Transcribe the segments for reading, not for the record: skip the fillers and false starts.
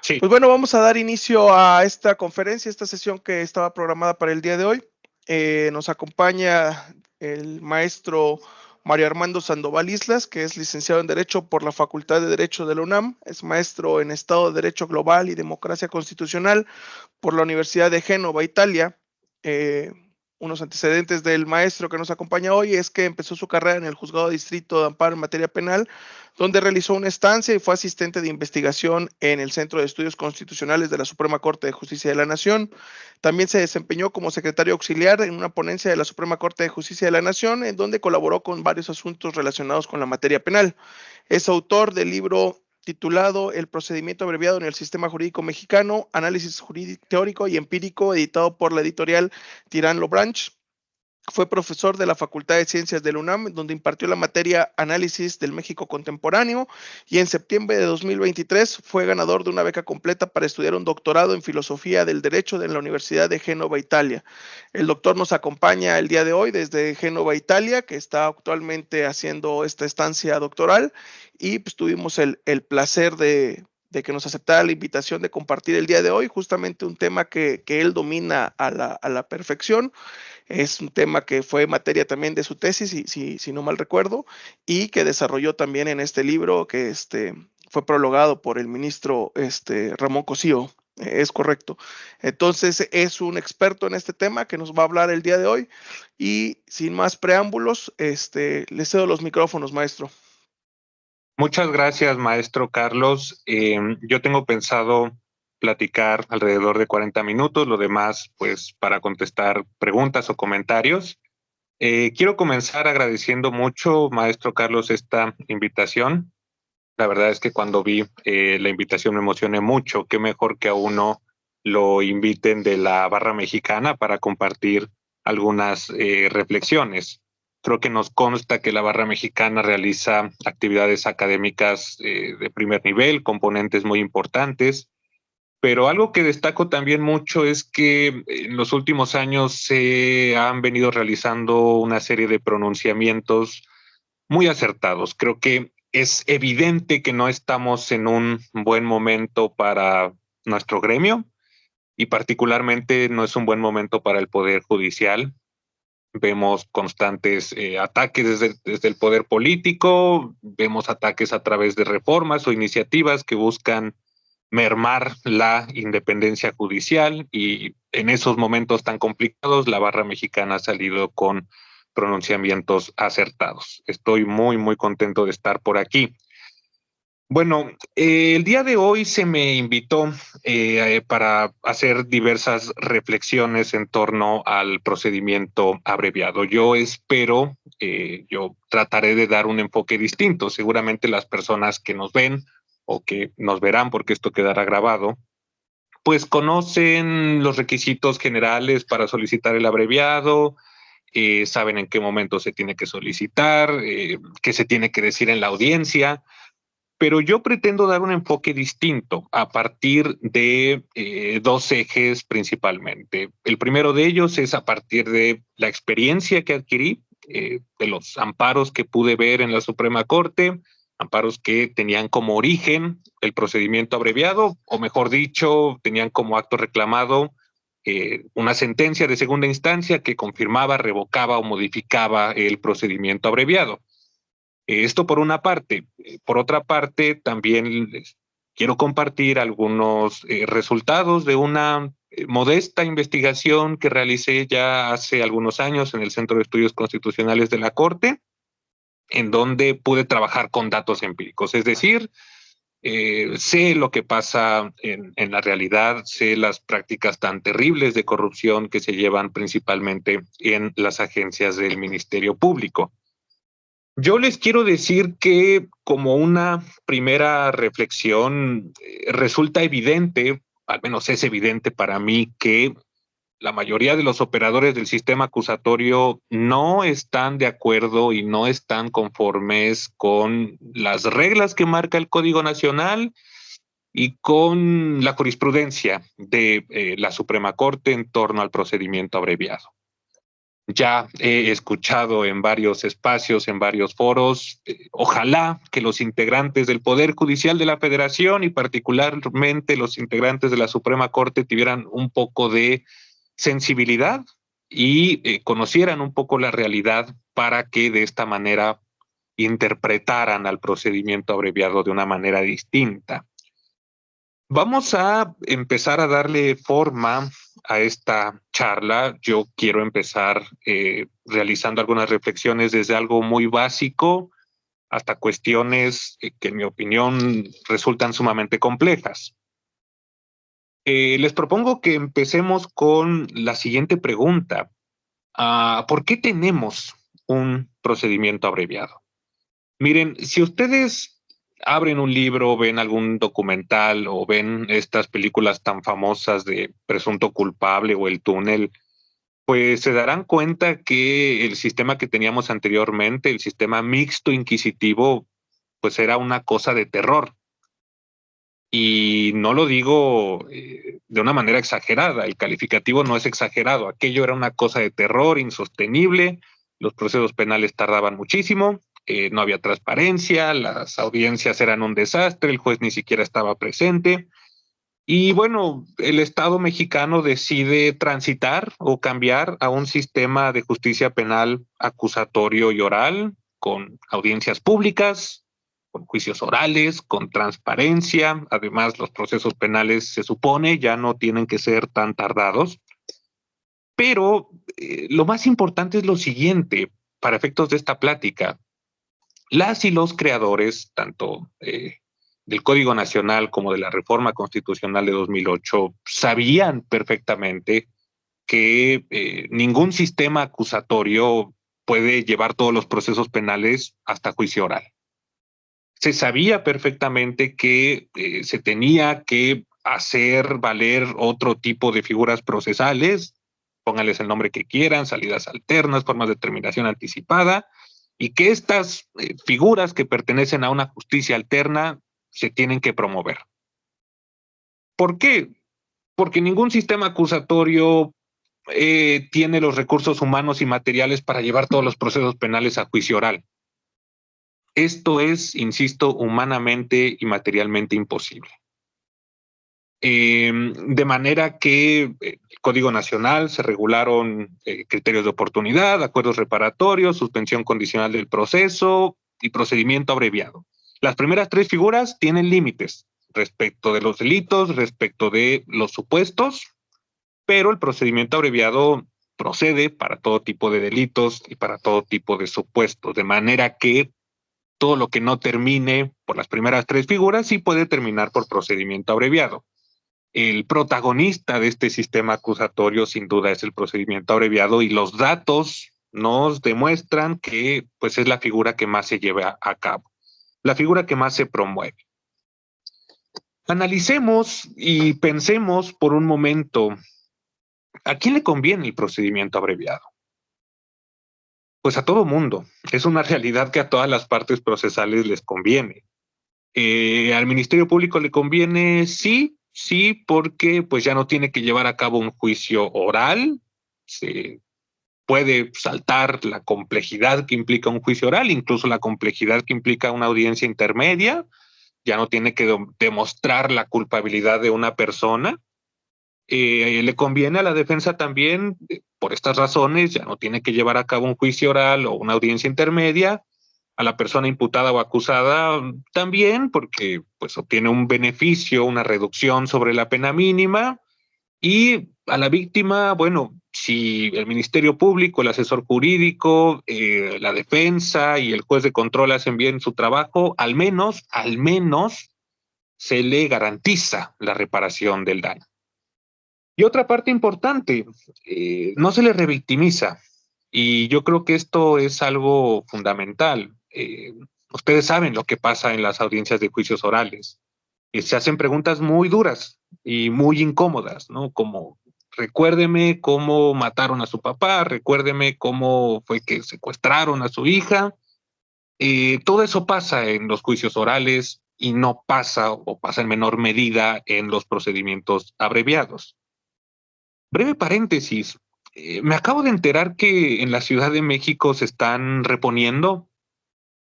Sí. Pues bueno, vamos a dar inicio a esta conferencia, esta sesión que estaba programada para el día de hoy. Nos acompaña el maestro Mario Armando Sandoval Islas, que es licenciado en Derecho por la Facultad de Derecho de la UNAM, es maestro en Estado de Derecho Global y Democracia Constitucional por la Universidad de Génova, Italia. Unos antecedentes del maestro que nos acompaña hoy es que empezó su carrera en el Juzgado de Distrito de Amparo en materia penal, donde realizó una estancia y fue asistente de investigación en el Centro de Estudios Constitucionales de la Suprema Corte de Justicia de la Nación. También se desempeñó como secretario auxiliar en una ponencia de la Suprema Corte de Justicia de la Nación, en donde colaboró con varios asuntos relacionados con la materia penal. Es autor del libro titulado El procedimiento abreviado en el sistema jurídico mexicano, análisis jurídico teórico y empírico, editado por la editorial Tirán Lobranch. Fue profesor de la Facultad de Ciencias de la UNAM, donde impartió la materia Análisis del México Contemporáneo, y en septiembre de 2023 fue ganador de una beca completa para estudiar un doctorado en Filosofía del Derecho en la Universidad de Génova, Italia. El doctor nos acompaña el día de hoy desde Génova, Italia, que está actualmente haciendo esta estancia doctoral, y pues tuvimos el placer de que nos aceptara la invitación de compartir el día de hoy justamente un tema que él domina a la perfección. Es un tema que fue materia también de su tesis, si no mal recuerdo, y que desarrolló también en este libro que fue prologado por el ministro Ramón Cosío. Es correcto. Entonces es un experto en este tema que nos va a hablar el día de hoy, y sin más preámbulos, le cedo los micrófonos, maestro. Muchas gracias, maestro Carlos. Yo tengo pensado platicar alrededor de 40 minutos, lo demás, pues, para contestar preguntas o comentarios. Quiero comenzar agradeciendo mucho, maestro Carlos, esta invitación. La verdad es que cuando vi la invitación me emocioné mucho. Qué mejor que a uno lo inviten de la Barra Mexicana para compartir algunas reflexiones. Creo que nos consta que la Barra Mexicana realiza actividades académicas de primer nivel, componentes muy importantes, pero algo que destaco también mucho es que en los últimos años se han venido realizando una serie de pronunciamientos muy acertados. Creo que es evidente que no estamos en un buen momento para nuestro gremio y particularmente no es un buen momento para el Poder Judicial. Vemos constantes ataques desde el poder político, vemos ataques a través de reformas o iniciativas que buscan mermar la independencia judicial, y en esos momentos tan complicados la Barra Mexicana ha salido con pronunciamientos acertados. Estoy muy, muy contento de estar por aquí. Bueno, el día de hoy se me invitó para hacer diversas reflexiones en torno al procedimiento abreviado. Yo trataré de dar un enfoque distinto. Seguramente las personas que nos ven o que nos verán, porque esto quedará grabado, pues conocen los requisitos generales para solicitar el abreviado, saben en qué momento se tiene que solicitar, qué se tiene que decir en la audiencia, pero yo pretendo dar un enfoque distinto a partir de dos ejes principalmente. El primero de ellos es a partir de la experiencia que adquirí, de los amparos que pude ver en la Suprema Corte, amparos que tenían como origen el procedimiento abreviado, o mejor dicho, tenían como acto reclamado una sentencia de segunda instancia que confirmaba, revocaba o modificaba el procedimiento abreviado. Esto por una parte. Por otra parte, también les quiero compartir algunos resultados de una modesta investigación que realicé ya hace algunos años en el Centro de Estudios Constitucionales de la Corte, en donde pude trabajar con datos empíricos. Es decir, sé lo que pasa en la realidad, sé las prácticas tan terribles de corrupción que se llevan principalmente en las agencias del Ministerio Público. Yo les quiero decir que como una primera reflexión, resulta evidente, al menos es evidente para mí, que la mayoría de los operadores del sistema acusatorio no están de acuerdo y no están conformes con las reglas que marca el Código Nacional y con la jurisprudencia de la Suprema Corte en torno al procedimiento abreviado. Ya he escuchado en varios espacios, en varios foros, ojalá que los integrantes del Poder Judicial de la Federación y particularmente los integrantes de la Suprema Corte tuvieran un poco de sensibilidad y conocieran un poco la realidad para que de esta manera interpretaran al procedimiento abreviado de una manera distinta. Vamos a empezar a darle forma a esta charla. Yo quiero empezar realizando algunas reflexiones desde algo muy básico hasta cuestiones que en mi opinión resultan sumamente complejas. Les propongo que empecemos con la siguiente pregunta. ¿Por qué tenemos un procedimiento abreviado? Miren, si ustedes abren un libro, ven algún documental o ven estas películas tan famosas de Presunto Culpable o El Túnel, pues se darán cuenta que el sistema que teníamos anteriormente, el sistema mixto inquisitivo, pues era una cosa de terror. Y no lo digo de una manera exagerada, el calificativo no es exagerado, aquello era una cosa de terror insostenible, los procesos penales tardaban muchísimo, no había transparencia, las audiencias eran un desastre, el juez ni siquiera estaba presente. Y bueno, el Estado mexicano decide transitar o cambiar a un sistema de justicia penal acusatorio y oral, con audiencias públicas, con juicios orales, con transparencia. Además, los procesos penales se supone ya no tienen que ser tan tardados. Pero lo más importante es lo siguiente, para efectos de esta plática. Las y los creadores, tanto del Código Nacional como de la Reforma Constitucional de 2008, sabían perfectamente que ningún sistema acusatorio puede llevar todos los procesos penales hasta juicio oral. Se sabía perfectamente que se tenía que hacer valer otro tipo de figuras procesales, pónganles el nombre que quieran, salidas alternas, formas de terminación anticipada, y que estas figuras que pertenecen a una justicia alterna se tienen que promover. ¿Por qué? Porque ningún sistema acusatorio tiene los recursos humanos y materiales para llevar todos los procesos penales a juicio oral. Esto es, insisto, humanamente y materialmente imposible. De manera que el Código Nacional se regularon criterios de oportunidad, acuerdos reparatorios, suspensión condicional del proceso y procedimiento abreviado. Las primeras tres figuras tienen límites respecto de los delitos, respecto de los supuestos, pero el procedimiento abreviado procede para todo tipo de delitos y para todo tipo de supuestos, de manera que todo lo que no termine por las primeras tres figuras sí puede terminar por procedimiento abreviado. El protagonista de este sistema acusatorio sin duda es el procedimiento abreviado y los datos nos demuestran que pues, es la figura que más se lleva a cabo, la figura que más se promueve. Analicemos y pensemos por un momento, ¿a quién le conviene el procedimiento abreviado? Pues a todo mundo. Es una realidad que a todas las partes procesales les conviene. ¿Al Ministerio Público le conviene? Sí, sí, porque pues ya no tiene que llevar a cabo un juicio oral, se puede saltar la complejidad que implica un juicio oral, incluso la complejidad que implica una audiencia intermedia, ya no tiene que demostrar la culpabilidad de una persona. Le conviene a la defensa también, por estas razones, ya no tiene que llevar a cabo un juicio oral o una audiencia intermedia, a la persona imputada o acusada también, porque pues obtiene un beneficio, una reducción sobre la pena mínima, y a la víctima, bueno, si el Ministerio Público, el asesor jurídico, la defensa y el juez de control hacen bien su trabajo, al menos se le garantiza la reparación del daño. Y otra parte importante, no se le revictimiza. Y yo creo que esto es algo fundamental. Ustedes saben lo que pasa en las audiencias de juicios orales. Se hacen preguntas muy duras y muy incómodas, ¿no? Como, recuérdeme cómo mataron a su papá, recuérdeme cómo fue que secuestraron a su hija. Todo eso pasa en los juicios orales y no pasa o pasa en menor medida en los procedimientos abreviados. Breve paréntesis. Me acabo de enterar que en la Ciudad de México se están reponiendo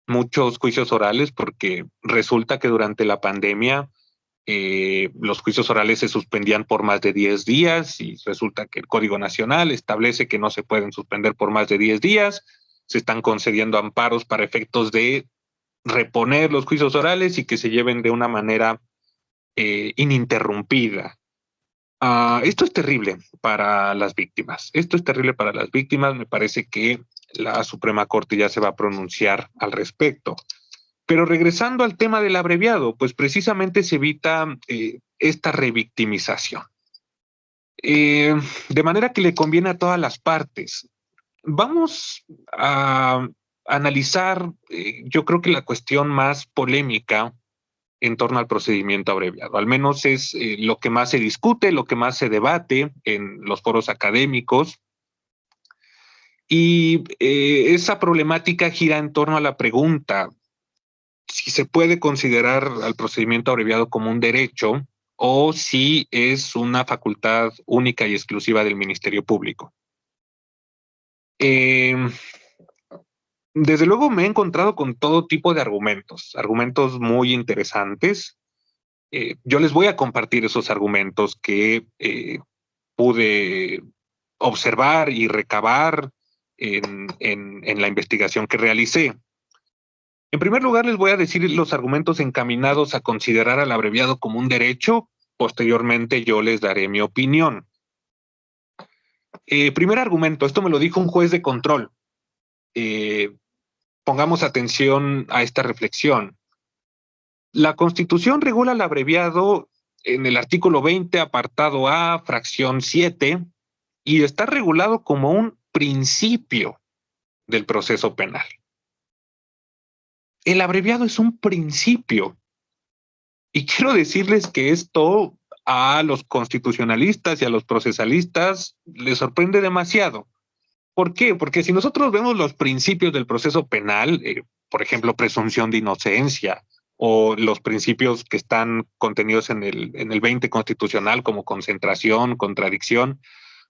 muchos juicios orales porque resulta que durante la pandemia los juicios orales se suspendían por más de 10 días y resulta que el Código Nacional establece que no se pueden suspender por más de 10 días. Se están concediendo amparos para efectos de reponer los juicios orales y que se lleven de una manera ininterrumpida. Esto es terrible para las víctimas. Esto es terrible para las víctimas. Me parece que la Suprema Corte ya se va a pronunciar al respecto. Pero regresando al tema del abreviado, pues precisamente se evita esta revictimización. De manera que le conviene a todas las partes. Vamos a analizar, yo creo que la cuestión más polémica en torno al procedimiento abreviado. Al menos es lo que más se discute, lo que más se debate en los foros académicos. Y esa problemática gira en torno a la pregunta si se puede considerar al procedimiento abreviado como un derecho o si es una facultad única y exclusiva del Ministerio Público. Desde luego me he encontrado con todo tipo de argumentos muy interesantes. Yo les voy a compartir esos argumentos que pude observar y recabar en la investigación que realicé. En primer lugar, les voy a decir los argumentos encaminados a considerar al abreviado como un derecho. Posteriormente, yo les daré mi opinión. Primer argumento, esto me lo dijo un juez de control. Pongamos atención a esta reflexión. La Constitución regula el abreviado en el artículo 20, apartado A, fracción 7, y está regulado como un principio del proceso penal. El abreviado es un principio. Y quiero decirles que esto a los constitucionalistas y a los procesalistas les sorprende demasiado. ¿Por qué? Porque si nosotros vemos los principios del proceso penal, por ejemplo, presunción de inocencia, o los principios que están contenidos en el 20 constitucional como concentración, contradicción,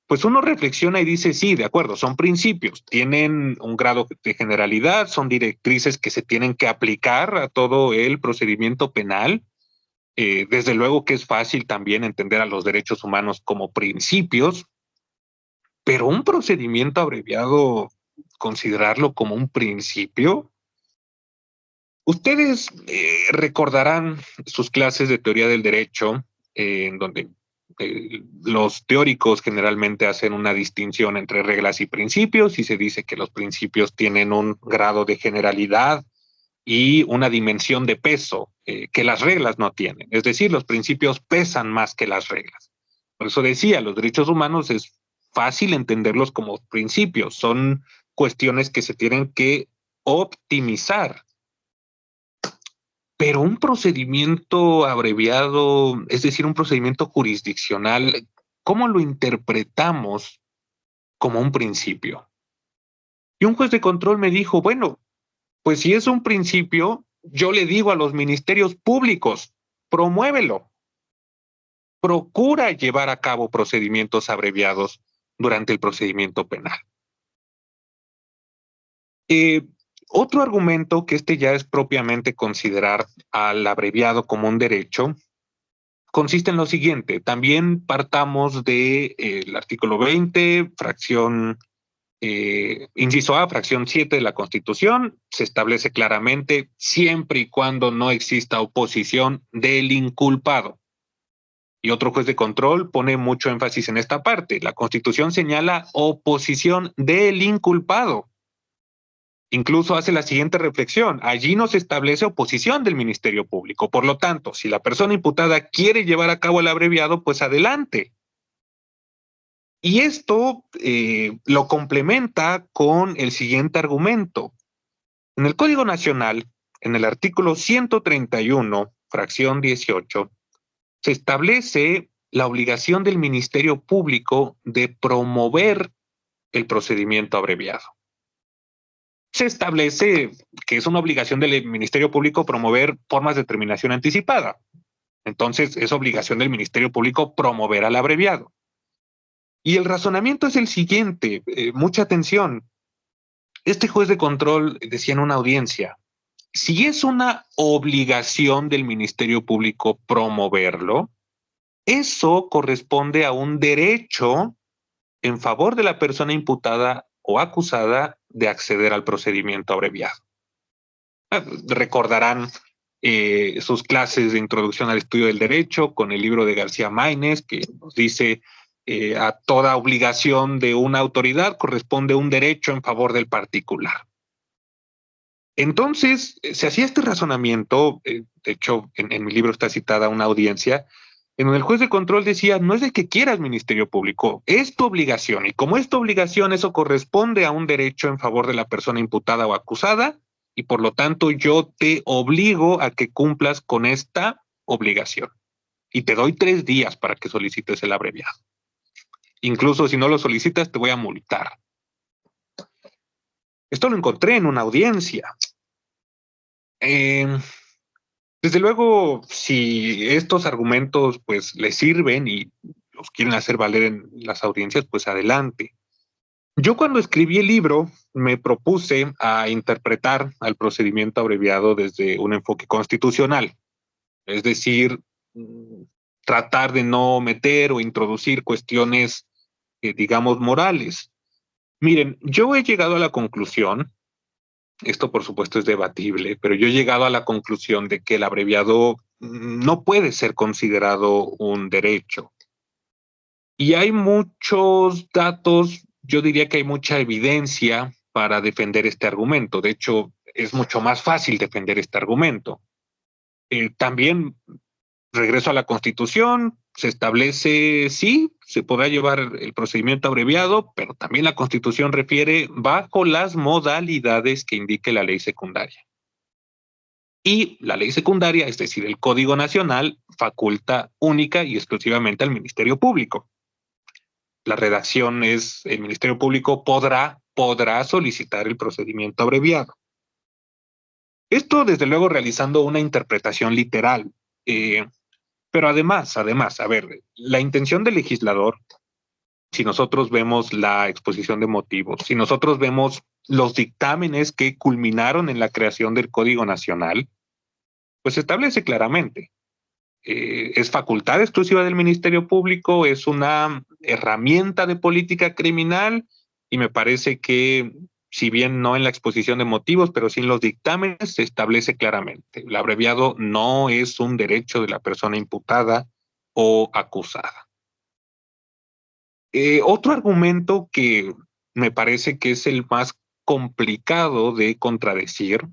pues uno reflexiona y dice, sí, de acuerdo, son principios, tienen un grado de generalidad, son directrices que se tienen que aplicar a todo el procedimiento penal. Desde luego que es fácil también entender a los derechos humanos como principios, pero un procedimiento abreviado, considerarlo como un principio. Ustedes recordarán sus clases de teoría del derecho, en donde los teóricos generalmente hacen una distinción entre reglas y principios y se dice que los principios tienen un grado de generalidad y una dimensión de peso que las reglas no tienen. Es decir, los principios pesan más que las reglas. Por eso decía, los derechos humanos es fácil entenderlos como principios, son cuestiones que se tienen que optimizar. Pero un procedimiento abreviado, es decir, un procedimiento jurisdiccional, ¿cómo lo interpretamos como un principio? Y un juez de control me dijo, bueno, pues si es un principio, yo le digo a los ministerios públicos, promuévelo. Procura llevar a cabo procedimientos abreviados durante el procedimiento penal. Otro argumento, que este ya es propiamente considerar al abreviado como un derecho, consiste en lo siguiente. También partamos del artículo 20, fracción inciso A, fracción 7 de la Constitución, se establece claramente siempre y cuando no exista oposición del inculpado. Y otro juez de control pone mucho énfasis en esta parte. La Constitución señala oposición del inculpado. Incluso hace la siguiente reflexión. Allí no se establece oposición del Ministerio Público. Por lo tanto, si la persona imputada quiere llevar a cabo el abreviado, pues adelante. Y esto lo complementa con el siguiente argumento. En el Código Nacional, en el artículo 131, fracción 18, se establece la obligación del Ministerio Público de promover el procedimiento abreviado. Se establece que es una obligación del Ministerio Público promover formas de terminación anticipada. Entonces, es obligación del Ministerio Público promover al abreviado. Y el razonamiento es el siguiente, mucha atención. Este juez de control decía en una audiencia, si es una obligación del Ministerio Público promoverlo, eso corresponde a un derecho en favor de la persona imputada o acusada de acceder al procedimiento abreviado. Recordarán sus clases de introducción al estudio del derecho con el libro de García Maínez, que nos dice a toda obligación de una autoridad corresponde un derecho en favor del particular. Entonces, se hacía este razonamiento, de hecho, en mi libro está citada una audiencia, en donde el juez de control decía, no es de que quieras Ministerio Público, es tu obligación, y como es tu obligación, eso corresponde a un derecho en favor de la persona imputada o acusada, y por lo tanto yo te obligo a que cumplas con esta obligación. Y te doy 3 días para que solicites el abreviado. Incluso si no lo solicitas, te voy a multar. Esto lo encontré en una audiencia. Desde luego, si estos argumentos pues les sirven y los quieren hacer valer en las audiencias, pues adelante. Yo cuando escribí el libro me propuse a interpretar al procedimiento abreviado desde un enfoque constitucional, es decir, tratar de no meter o introducir cuestiones, digamos, morales. Miren, yo he llegado a la conclusión, esto por supuesto es debatible, pero yo he llegado a la conclusión de que el abreviado no puede ser considerado un derecho. Y hay muchos datos, yo diría que hay mucha evidencia para defender este argumento. De hecho, es mucho más fácil defender este argumento. También regreso a la Constitución, se establece, sí, se podrá llevar el procedimiento abreviado, pero también la Constitución refiere bajo las modalidades que indique la ley secundaria. Y la ley secundaria, es decir, el Código Nacional, faculta única y exclusivamente al Ministerio Público. La redacción es, el Ministerio Público podrá solicitar el procedimiento abreviado. Esto, desde luego, realizando una interpretación literal. Pero además, a ver, la intención del legislador, si nosotros vemos la exposición de motivos, si nosotros vemos los dictámenes que culminaron en la creación del Código Nacional, pues establece claramente. Es facultad exclusiva del Ministerio Público, es una herramienta de política criminal y me parece que, si bien no en la exposición de motivos, pero sí en los dictámenes, se establece claramente. El abreviado no es un derecho de la persona imputada o acusada. Otro argumento que me parece que es el más complicado de contradecir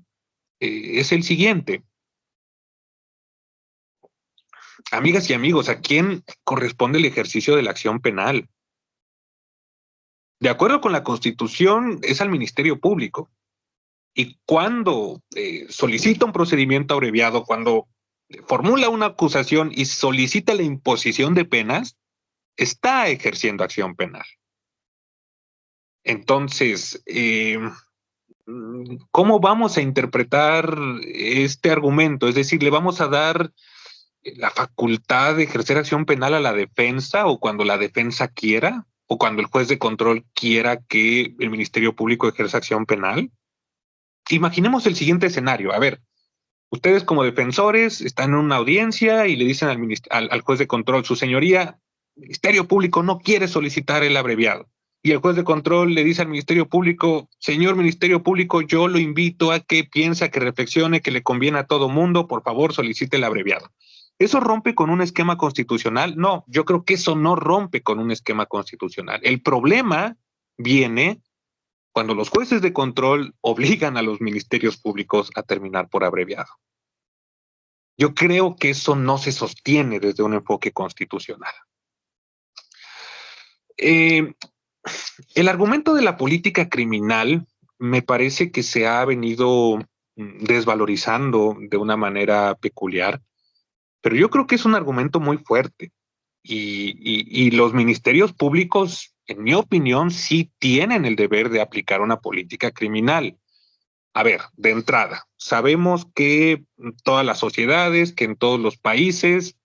es el siguiente. Amigas y amigos, ¿a quién corresponde el ejercicio de la acción penal? De acuerdo con la Constitución, es al Ministerio Público. Y cuando solicita un procedimiento abreviado, cuando formula una acusación y solicita la imposición de penas, está ejerciendo acción penal. Entonces, ¿cómo vamos a interpretar este argumento? Es decir, ¿le vamos a dar la facultad de ejercer acción penal a la defensa o cuando la defensa quiera o cuando el juez de control quiera que el Ministerio Público ejerza acción penal? Imaginemos el siguiente escenario. A ver, ustedes como defensores están en una audiencia y le dicen al juez de control, su señoría, el Ministerio Público no quiere solicitar el abreviado. Y el juez de control le dice al Ministerio Público, señor Ministerio Público, yo lo invito a que piense, a que reflexione, que le conviene a todo mundo, por favor solicite el abreviado. ¿Eso rompe con un esquema constitucional? No, yo creo que eso no rompe con un esquema constitucional. El problema viene cuando los jueces de control obligan a los ministerios públicos a terminar por abreviado. Yo creo que eso no se sostiene desde un enfoque constitucional. El argumento de la política criminal me parece que se ha venido desvalorizando de una manera peculiar, pero yo creo que es un argumento muy fuerte y los ministerios públicos, en mi opinión, sí tienen el deber de aplicar una política criminal. A ver, de entrada, sabemos que en todas las sociedades, que en todos los países,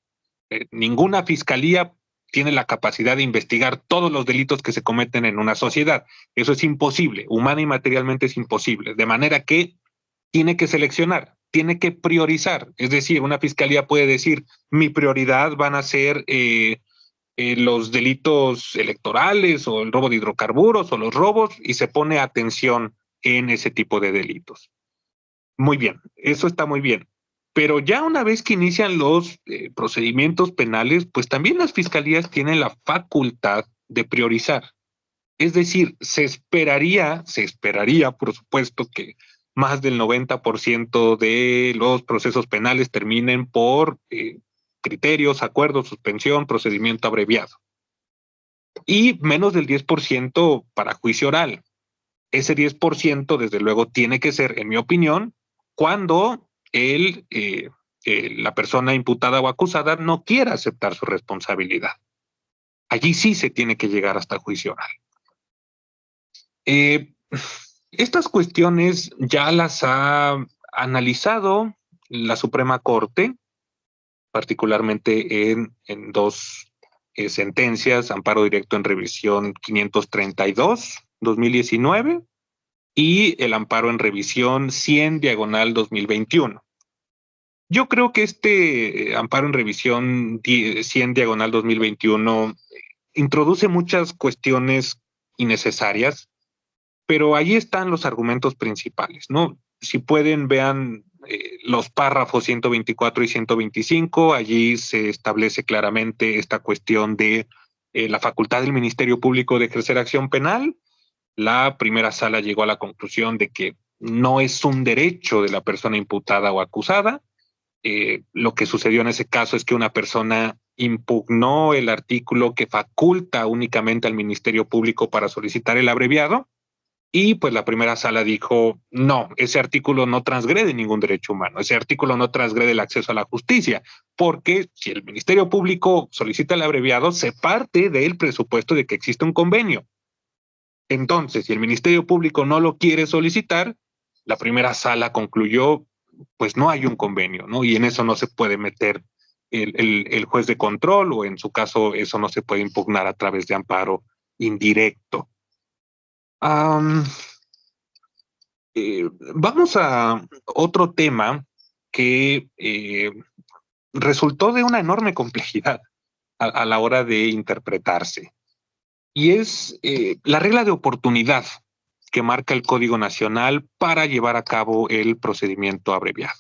ninguna fiscalía tiene la capacidad de investigar todos los delitos que se cometen en una sociedad. Eso es imposible, humana y materialmente es imposible. De manera que tiene que seleccionar, tiene que priorizar. Es decir, una fiscalía puede decir, mi prioridad van a ser los delitos electorales o el robo de hidrocarburos o los robos, y se pone atención en ese tipo de delitos. Muy bien, eso está muy bien. Pero ya una vez que inician los procedimientos penales, pues también las fiscalías tienen la facultad de priorizar. Es decir, se esperaría, por supuesto, que más del 90% de los procesos penales terminen por criterios, acuerdos, suspensión, procedimiento abreviado. Y menos del 10% para juicio oral. Ese 10%, desde luego, tiene que ser, en mi opinión, cuando la persona imputada o acusada no quiera aceptar su responsabilidad. Allí sí se tiene que llegar hasta juicio oral. Estas cuestiones ya las ha analizado la Suprema Corte, particularmente en dos sentencias, amparo directo en revisión 532/2019 y el amparo en revisión 100/2021. Yo creo que este amparo en revisión 100/2021 introduce muchas cuestiones innecesarias, pero ahí están los argumentos principales, ¿no? Si pueden, vean los párrafos 124 y 125, allí se establece claramente esta cuestión de la facultad del Ministerio Público de ejercer acción penal. La primera sala llegó a la conclusión de que no es un derecho de la persona imputada o acusada. Lo que sucedió en ese caso es que una persona impugnó el artículo que faculta únicamente al Ministerio Público para solicitar el abreviado, y pues la primera sala dijo, no, ese artículo no transgrede ningún derecho humano, ese artículo no transgrede el acceso a la justicia, porque si el Ministerio Público solicita el abreviado, se parte del presupuesto de que existe un convenio. Entonces, si el Ministerio Público no lo quiere solicitar, la primera sala concluyó, pues no hay un convenio, ¿no? Y en eso no se puede meter el juez de control, o en su caso eso no se puede impugnar a través de amparo indirecto. Vamos a otro tema que resultó de una enorme complejidad a la hora de interpretarse, y es la regla de oportunidad que marca el Código Nacional para llevar a cabo el procedimiento abreviado.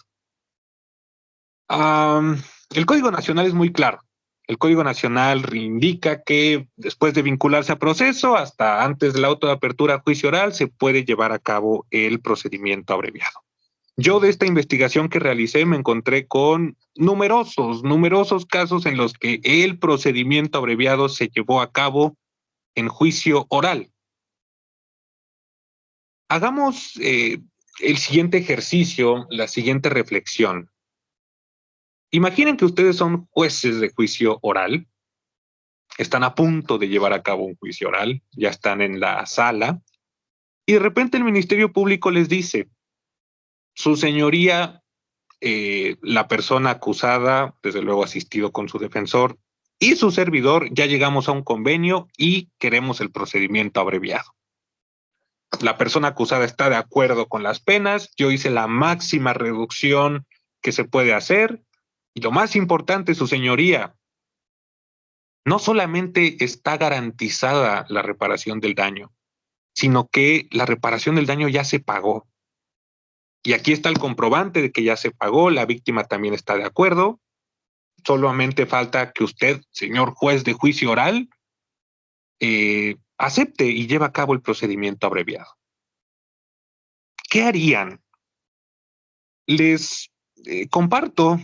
El Código Nacional es muy claro. El Código Nacional indica que después de vincularse a proceso, hasta antes de la auto de apertura a juicio oral, se puede llevar a cabo el procedimiento abreviado. Yo de esta investigación que realicé me encontré con numerosos casos en los que el procedimiento abreviado se llevó a cabo en juicio oral. Hagamos el siguiente ejercicio, la siguiente reflexión. Imaginen que ustedes son jueces de juicio oral, están a punto de llevar a cabo un juicio oral, ya están en la sala, y de repente el Ministerio Público les dice, su señoría, la persona acusada, desde luego asistido con su defensor, y su servidor, ya llegamos a un convenio y queremos el procedimiento abreviado. La persona acusada está de acuerdo con las penas, yo hice la máxima reducción que se puede hacer, y lo más importante, su señoría, no solamente está garantizada la reparación del daño, sino que la reparación del daño ya se pagó. Y aquí está el comprobante de que ya se pagó, la víctima también está de acuerdo, solamente falta que usted, señor juez de juicio oral, acepte y lleve a cabo el procedimiento abreviado. ¿Qué harían? Les comparto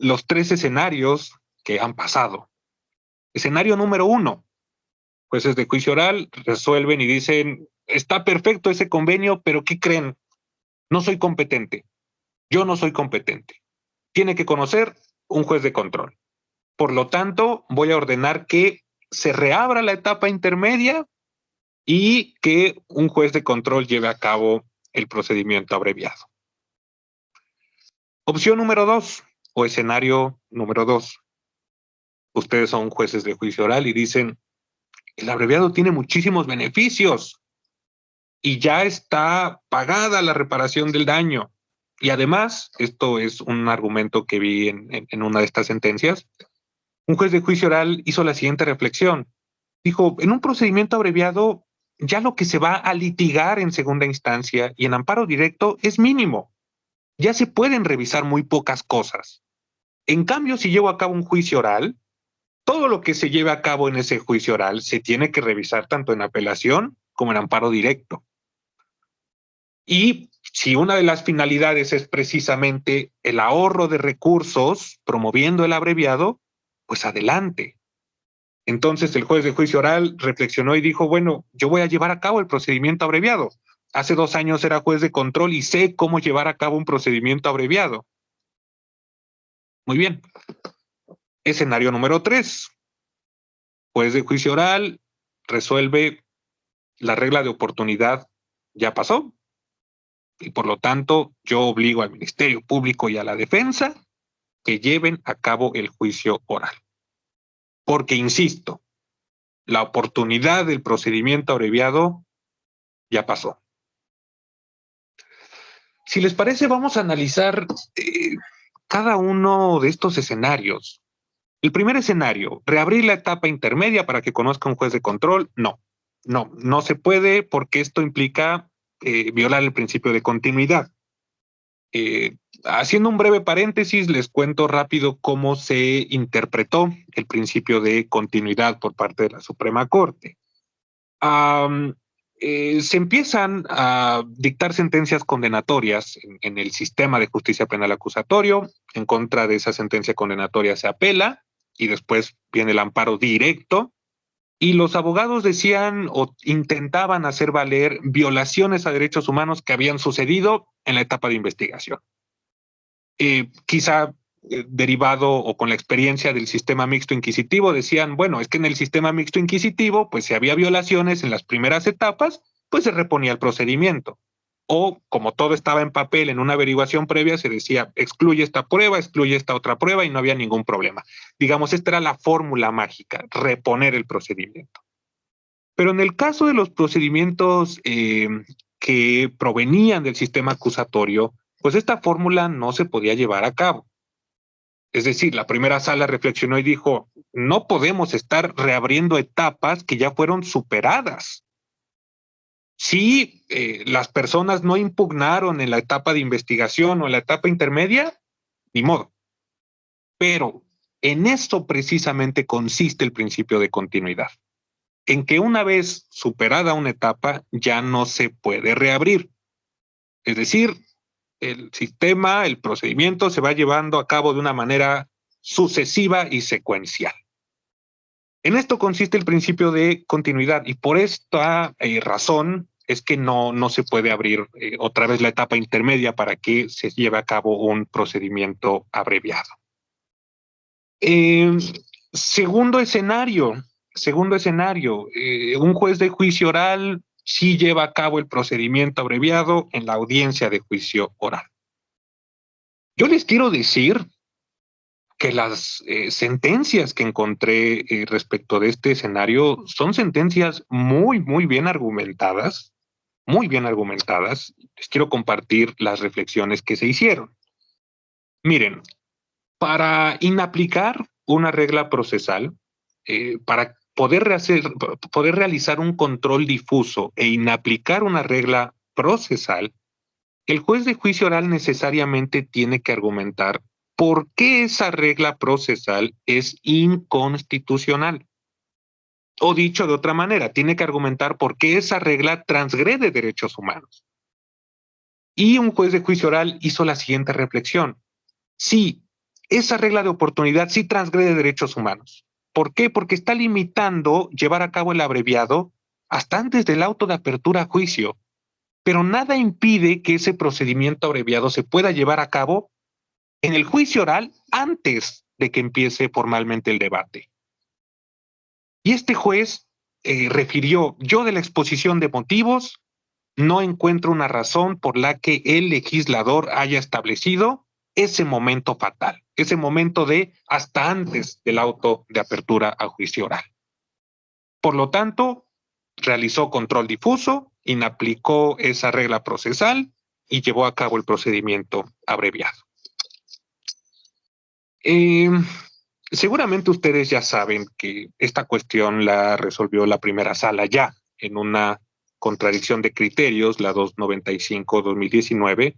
los 3 escenarios que han pasado. Escenario número 1, jueces de juicio oral resuelven y dicen, está perfecto ese convenio, pero ¿qué creen? No soy competente. Yo no soy competente. Tiene que conocer un juez de control. Por lo tanto, voy a ordenar que se reabra la etapa intermedia y que un juez de control lleve a cabo el procedimiento abreviado. Opción número 2, o escenario número 2. Ustedes son jueces de juicio oral y dicen, el abreviado tiene muchísimos beneficios y ya está pagada la reparación del daño. Y además, esto es un argumento que vi en una de estas sentencias, un juez de juicio oral hizo la siguiente reflexión. Dijo, en un procedimiento abreviado, ya lo que se va a litigar en segunda instancia y en amparo directo es mínimo. Ya se pueden revisar muy pocas cosas. En cambio, si llevo a cabo un juicio oral, todo lo que se lleve a cabo en ese juicio oral se tiene que revisar tanto en apelación como en amparo directo. Y si una de las finalidades es precisamente el ahorro de recursos promoviendo el abreviado, pues adelante. Entonces el juez de juicio oral reflexionó y dijo, bueno, yo voy a llevar a cabo el procedimiento abreviado. Hace 2 años era juez de control y sé cómo llevar a cabo un procedimiento abreviado. Muy bien. Escenario número 3. Juez de juicio oral resuelve la regla de oportunidad, ya pasó, y por lo tanto yo obligo al Ministerio Público y a la defensa que lleven a cabo el juicio oral. Porque, insisto, la oportunidad del procedimiento abreviado ya pasó. Si les parece, vamos a analizar cada uno de estos escenarios. El primer escenario, reabrir la etapa intermedia para que conozca un juez de control. No se puede porque esto implica violar el principio de continuidad. Haciendo un breve paréntesis, les cuento rápido cómo se interpretó el principio de continuidad por parte de la Suprema Corte. Se empiezan a dictar sentencias condenatorias en el sistema de justicia penal acusatorio. En contra de esa sentencia condenatoria se apela y después viene el amparo directo. Y los abogados decían o intentaban hacer valer violaciones a derechos humanos que habían sucedido en la etapa de investigación. Quizá derivado o con la experiencia del sistema mixto inquisitivo, decían, bueno, es que en el sistema mixto inquisitivo, pues si había violaciones en las primeras etapas, pues se reponía el procedimiento. O como todo estaba en papel en una averiguación previa, se decía, excluye esta prueba, excluye esta otra prueba y no había ningún problema. Digamos, esta era la fórmula mágica, reponer el procedimiento. Pero en el caso de los procedimientos que provenían del sistema acusatorio, pues esta fórmula no se podía llevar a cabo. Es decir, la primera sala reflexionó y dijo, no podemos estar reabriendo etapas que ya fueron superadas. Si las personas no impugnaron en la etapa de investigación o en la etapa intermedia, ni modo. Pero en esto precisamente consiste el principio de continuidad, en que una vez superada una etapa ya no se puede reabrir. Es decir, el sistema, el procedimiento se va llevando a cabo de una manera sucesiva y secuencial. En esto consiste el principio de continuidad y por esta razón es que no se puede abrir otra vez la etapa intermedia para que se lleve a cabo un procedimiento abreviado. Segundo escenario, un juez de juicio oral sí lleva a cabo el procedimiento abreviado en la audiencia de juicio oral. Yo les quiero decir que las sentencias que encontré respecto de este escenario son sentencias muy bien argumentadas, muy bien argumentadas. Les quiero compartir las reflexiones que se hicieron. Miren, para inaplicar una regla procesal, para poder realizar un control difuso e inaplicar una regla procesal, el juez de juicio oral necesariamente tiene que argumentar por qué esa regla procesal es inconstitucional. O dicho de otra manera, tiene que argumentar por qué esa regla transgrede derechos humanos. Y un juez de juicio oral hizo la siguiente reflexión. Sí, esa regla de oportunidad sí transgrede derechos humanos. ¿Por qué? Porque está limitando llevar a cabo el abreviado hasta antes del auto de apertura a juicio. Pero nada impide que ese procedimiento abreviado se pueda llevar a cabo en el juicio oral antes de que empiece formalmente el debate. Y este juez refirió, yo de la exposición de motivos no encuentro una razón por la que el legislador haya establecido ese momento fatal, ese momento de hasta antes del auto de apertura a juicio oral. Por lo tanto, realizó control difuso, inaplicó esa regla procesal y llevó a cabo el procedimiento abreviado. Seguramente ustedes ya saben que esta cuestión la resolvió la primera sala ya en una contradicción de criterios, la 295-2019,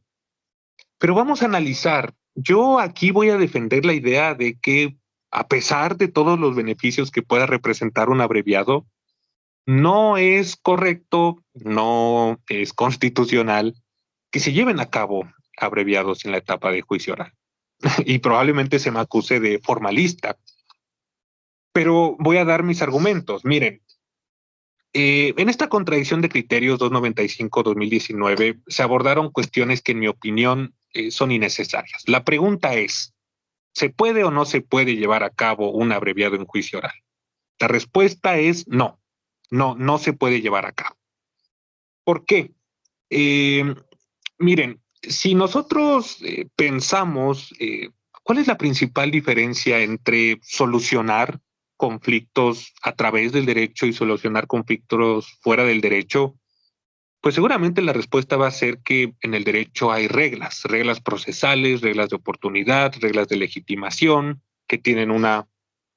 pero vamos a analizar. Yo aquí voy a defender la idea de que, a pesar de todos los beneficios que pueda representar un abreviado, no es correcto, no es constitucional que se lleven a cabo abreviados en la etapa de juicio oral. Y probablemente se me acuse de formalista, pero voy a dar mis argumentos. Miren, en esta contradicción de criterios 295-2019 se abordaron cuestiones que en mi opinión son innecesarias. La pregunta es, ¿se puede o no se puede llevar a cabo un abreviado en juicio oral? La respuesta es no, no se puede llevar a cabo. ¿Por qué? Miren, si nosotros pensamos, ¿cuál es la principal diferencia entre solucionar conflictos a través del derecho y solucionar conflictos fuera del derecho? Pues seguramente la respuesta va a ser que en el derecho hay reglas, reglas procesales, reglas de oportunidad, reglas de legitimación, que tienen una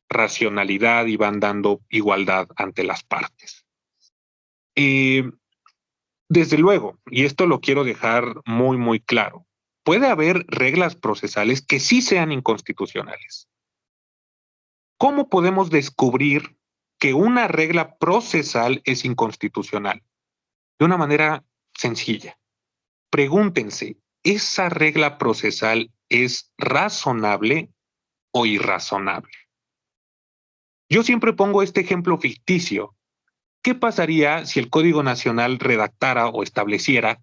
racionalidad y van dando igualdad ante las partes. Desde luego, y esto lo quiero dejar muy, muy claro, puede haber reglas procesales que sí sean inconstitucionales. ¿Cómo podemos descubrir que una regla procesal es inconstitucional? De una manera sencilla. Pregúntense, ¿esa regla procesal es razonable o irrazonable? Yo siempre pongo este ejemplo ficticio. ¿Qué pasaría si el Código Nacional redactara o estableciera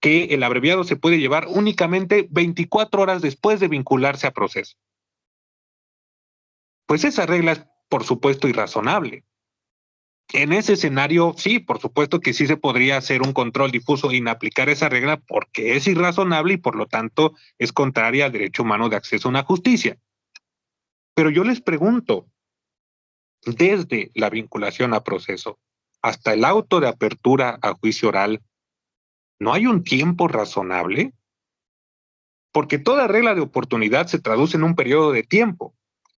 que el abreviado se puede llevar únicamente 24 horas después de vincularse a proceso? Pues esa regla es, por supuesto, irrazonable. En ese escenario, sí, por supuesto que sí se podría hacer un control difuso e inaplicar esa regla porque es irrazonable y por lo tanto es contraria al derecho humano de acceso a una justicia. Pero yo les pregunto, desde la vinculación a proceso hasta el auto de apertura a juicio oral, ¿no hay un tiempo razonable? Porque toda regla de oportunidad se traduce en un periodo de tiempo.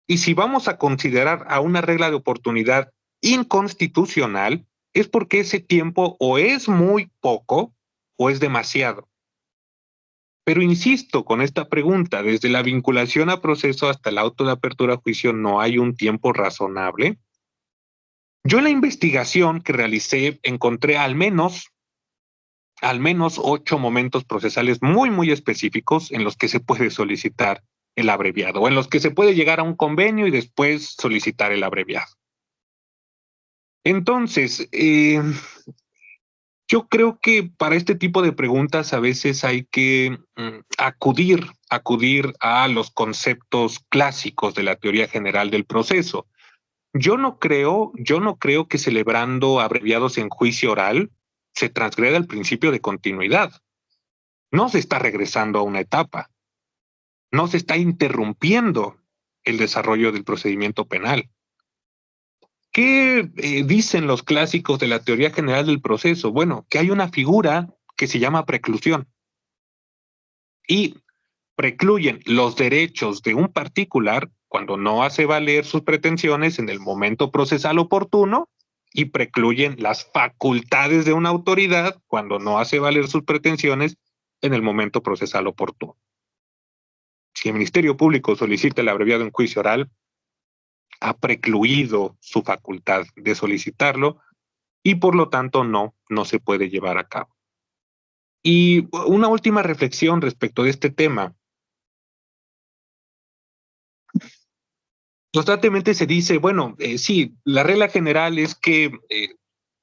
Y si vamos a considerar a una regla de oportunidad inconstitucional, es porque ese tiempo o es muy poco o es demasiado. Pero insisto con esta pregunta, desde la vinculación a proceso hasta el auto de apertura a juicio, ¿no hay un tiempo razonable? Yo en la investigación que realicé encontré al menos 8 momentos procesales muy, muy específicos en los que se puede solicitar el abreviado o en los que se puede llegar a un convenio y después solicitar el abreviado. Entonces, yo creo que para este tipo de preguntas a veces hay que acudir a los conceptos clásicos de la teoría general del proceso. Yo no creo que celebrando abreviados en juicio oral se transgreda el principio de continuidad. No se está regresando a una etapa, no se está interrumpiendo el desarrollo del procedimiento penal. ¿Qué dicen los clásicos de la teoría general del proceso? Bueno, que hay una figura que se llama preclusión y precluyen los derechos de un particular cuando no hace valer sus pretensiones en el momento procesal oportuno y precluyen las facultades de una autoridad cuando no hace valer sus pretensiones en el momento procesal oportuno. Si el Ministerio Público solicita el abreviado en juicio oral, ha precluido su facultad de solicitarlo y por lo tanto no se puede llevar a cabo. Y una última reflexión respecto de este tema. Constantemente se dice, bueno, sí, la regla general es que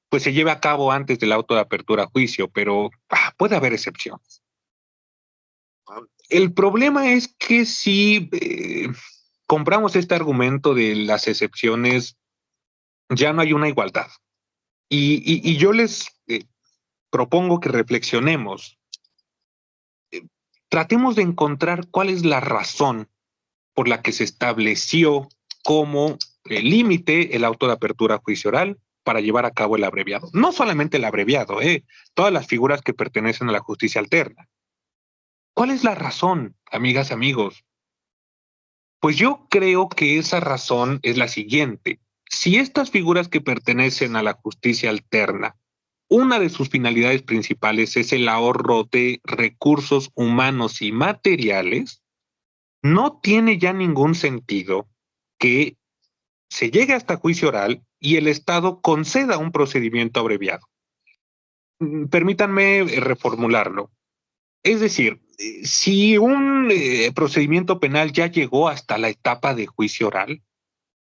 pues se lleve a cabo antes del auto de apertura a juicio, pero puede haber excepciones. El problema es que si compramos este argumento de las excepciones, ya no hay una igualdad. Y yo les propongo que reflexionemos. tratemos de encontrar cuál es la razón por la que se estableció como límite el auto de apertura a juicio oral para llevar a cabo el abreviado. No solamente el abreviado, todas las figuras que pertenecen a la justicia alterna. ¿Cuál es la razón, amigas, amigos? Pues yo creo que esa razón es la siguiente. Si estas figuras que pertenecen a la justicia alterna, una de sus finalidades principales es el ahorro de recursos humanos y materiales, no tiene ya ningún sentido que se llegue hasta juicio oral y el Estado conceda un procedimiento abreviado. Permítanme reformularlo. Es decir, si un procedimiento penal ya llegó hasta la etapa de juicio oral,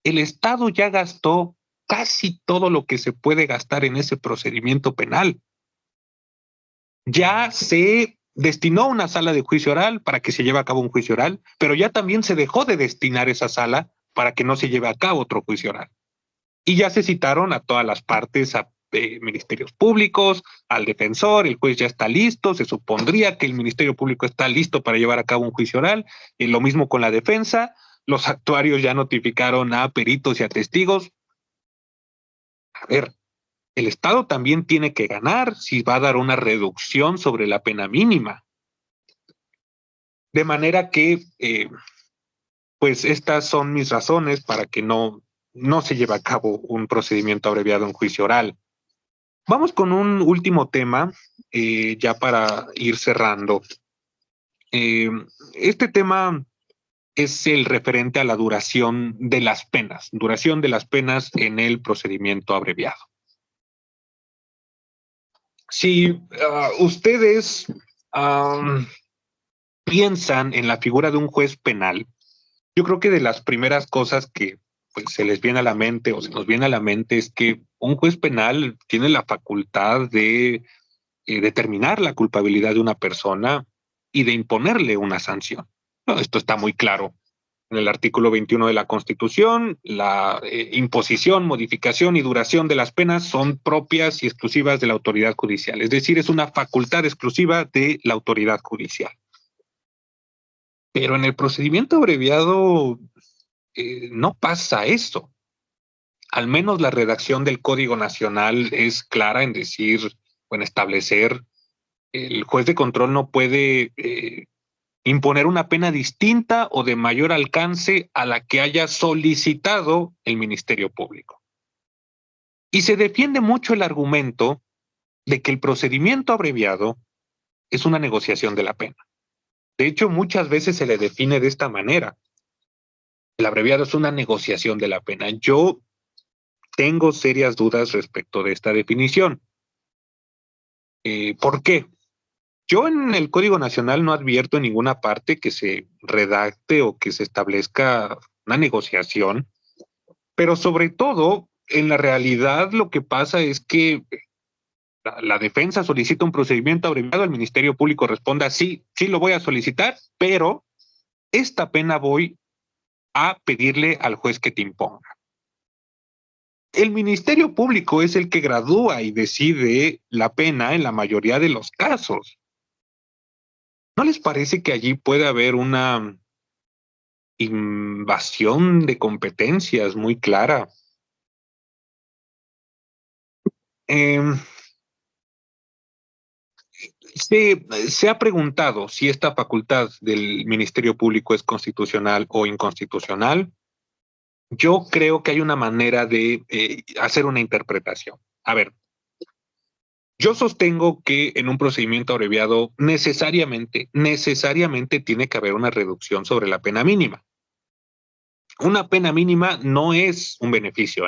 el Estado ya gastó casi todo lo que se puede gastar en ese procedimiento penal. Ya se destinó una sala de juicio oral para que se lleve a cabo un juicio oral, pero ya también se dejó de destinar esa sala para que no se lleve a cabo otro juicio oral. Y ya se citaron a todas las partes, a ministerios públicos, al defensor, el juez ya está listo, se supondría que el Ministerio Público está listo para llevar a cabo un juicio oral, y lo mismo con la defensa, los actuarios ya notificaron a peritos y a testigos. A ver, el Estado también tiene que ganar si va a dar una reducción sobre la pena mínima. De manera que, pues estas son mis razones para que no se lleve a cabo un procedimiento abreviado en juicio oral. Vamos con un último tema, ya para ir cerrando. Este tema es el referente a la duración de las penas en el procedimiento abreviado. Si ustedes piensan en la figura de un juez penal, yo creo que de las primeras cosas que pues, se les viene a la mente o se nos viene a la mente es que un juez penal tiene la facultad de determinar la culpabilidad de una persona y de imponerle una sanción. No, esto está muy claro. En el artículo 21 de la Constitución, la imposición, modificación y duración de las penas son propias y exclusivas de la autoridad judicial. Es decir, es una facultad exclusiva de la autoridad judicial. Pero en el procedimiento abreviado no pasa eso. Al menos la redacción del Código Nacional es clara en decir o en establecer el juez de control no puede imponer una pena distinta o de mayor alcance a la que haya solicitado el Ministerio Público. Y se defiende mucho el argumento de que el procedimiento abreviado es una negociación de la pena. De hecho, muchas veces se le define de esta manera. El abreviado es una negociación de la pena. Yo tengo serias dudas respecto de esta definición. ¿Por qué? Yo en el Código Nacional no advierto en ninguna parte que se redacte o que se establezca una negociación, pero sobre todo en la realidad lo que pasa es que la defensa solicita un procedimiento abreviado, el Ministerio Público responda sí, sí lo voy a solicitar, pero esta pena voy a pedirle al juez que te imponga. El Ministerio Público es el que gradúa y decide la pena en la mayoría de los casos. ¿No les parece que allí puede haber una invasión de competencias muy clara? Se ha preguntado si esta facultad del Ministerio Público es constitucional o inconstitucional. Yo creo que hay una manera de hacer una interpretación. A ver, yo sostengo que en un procedimiento abreviado necesariamente tiene que haber una reducción sobre la pena mínima. Una pena mínima no es un beneficio,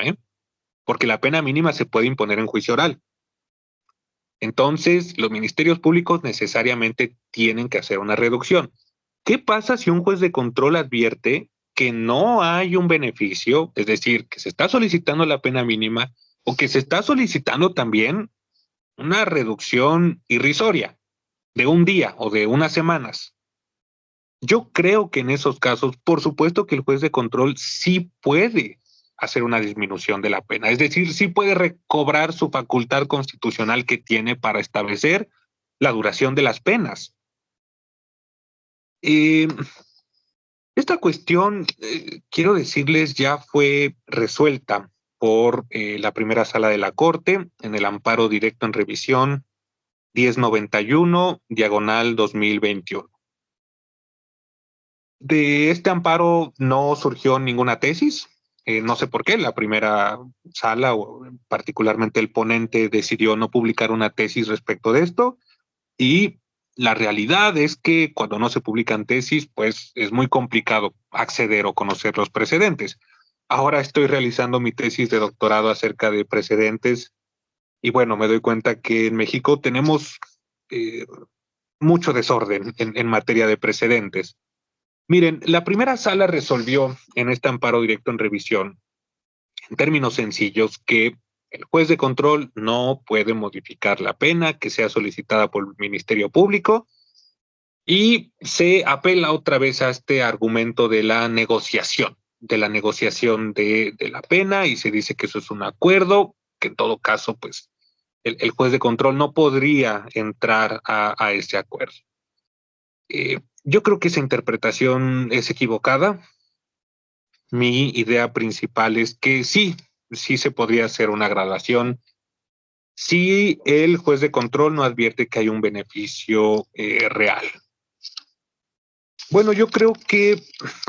porque la pena mínima se puede imponer en juicio oral. Entonces, los ministerios públicos necesariamente tienen que hacer una reducción. ¿Qué pasa si un juez de control advierte que no hay un beneficio, es decir, que se está solicitando la pena mínima o que se está solicitando también una reducción irrisoria de un día o de unas semanas? Yo creo que en esos casos, por supuesto que el juez de control sí puede hacer una disminución de la pena, es decir, sí puede recobrar su facultad constitucional que tiene para establecer la duración de las penas. Esta cuestión, quiero decirles, ya fue resuelta por la primera sala de la Corte en el amparo directo en revisión 1091, diagonal 2021. De este amparo no surgió ninguna tesis, no sé por qué. La primera sala, o particularmente el ponente, decidió no publicar una tesis respecto de esto, y la realidad es que cuando no se publican tesis, pues es muy complicado acceder o conocer los precedentes. Ahora estoy realizando mi tesis de doctorado acerca de precedentes y bueno, me doy cuenta que en México tenemos mucho desorden en materia de precedentes. Miren, la primera sala resolvió en este amparo directo en revisión, en términos sencillos, que el juez de control no puede modificar la pena que sea solicitada por el Ministerio Público, y se apela otra vez a este argumento de la negociación, de la pena, y se dice que eso es un acuerdo, que en todo caso, pues, el juez de control no podría entrar a ese acuerdo. Yo creo que esa interpretación es equivocada. Mi idea principal es que sí se podría hacer una graduación si el juez de control no advierte que hay un beneficio real. Bueno, yo creo que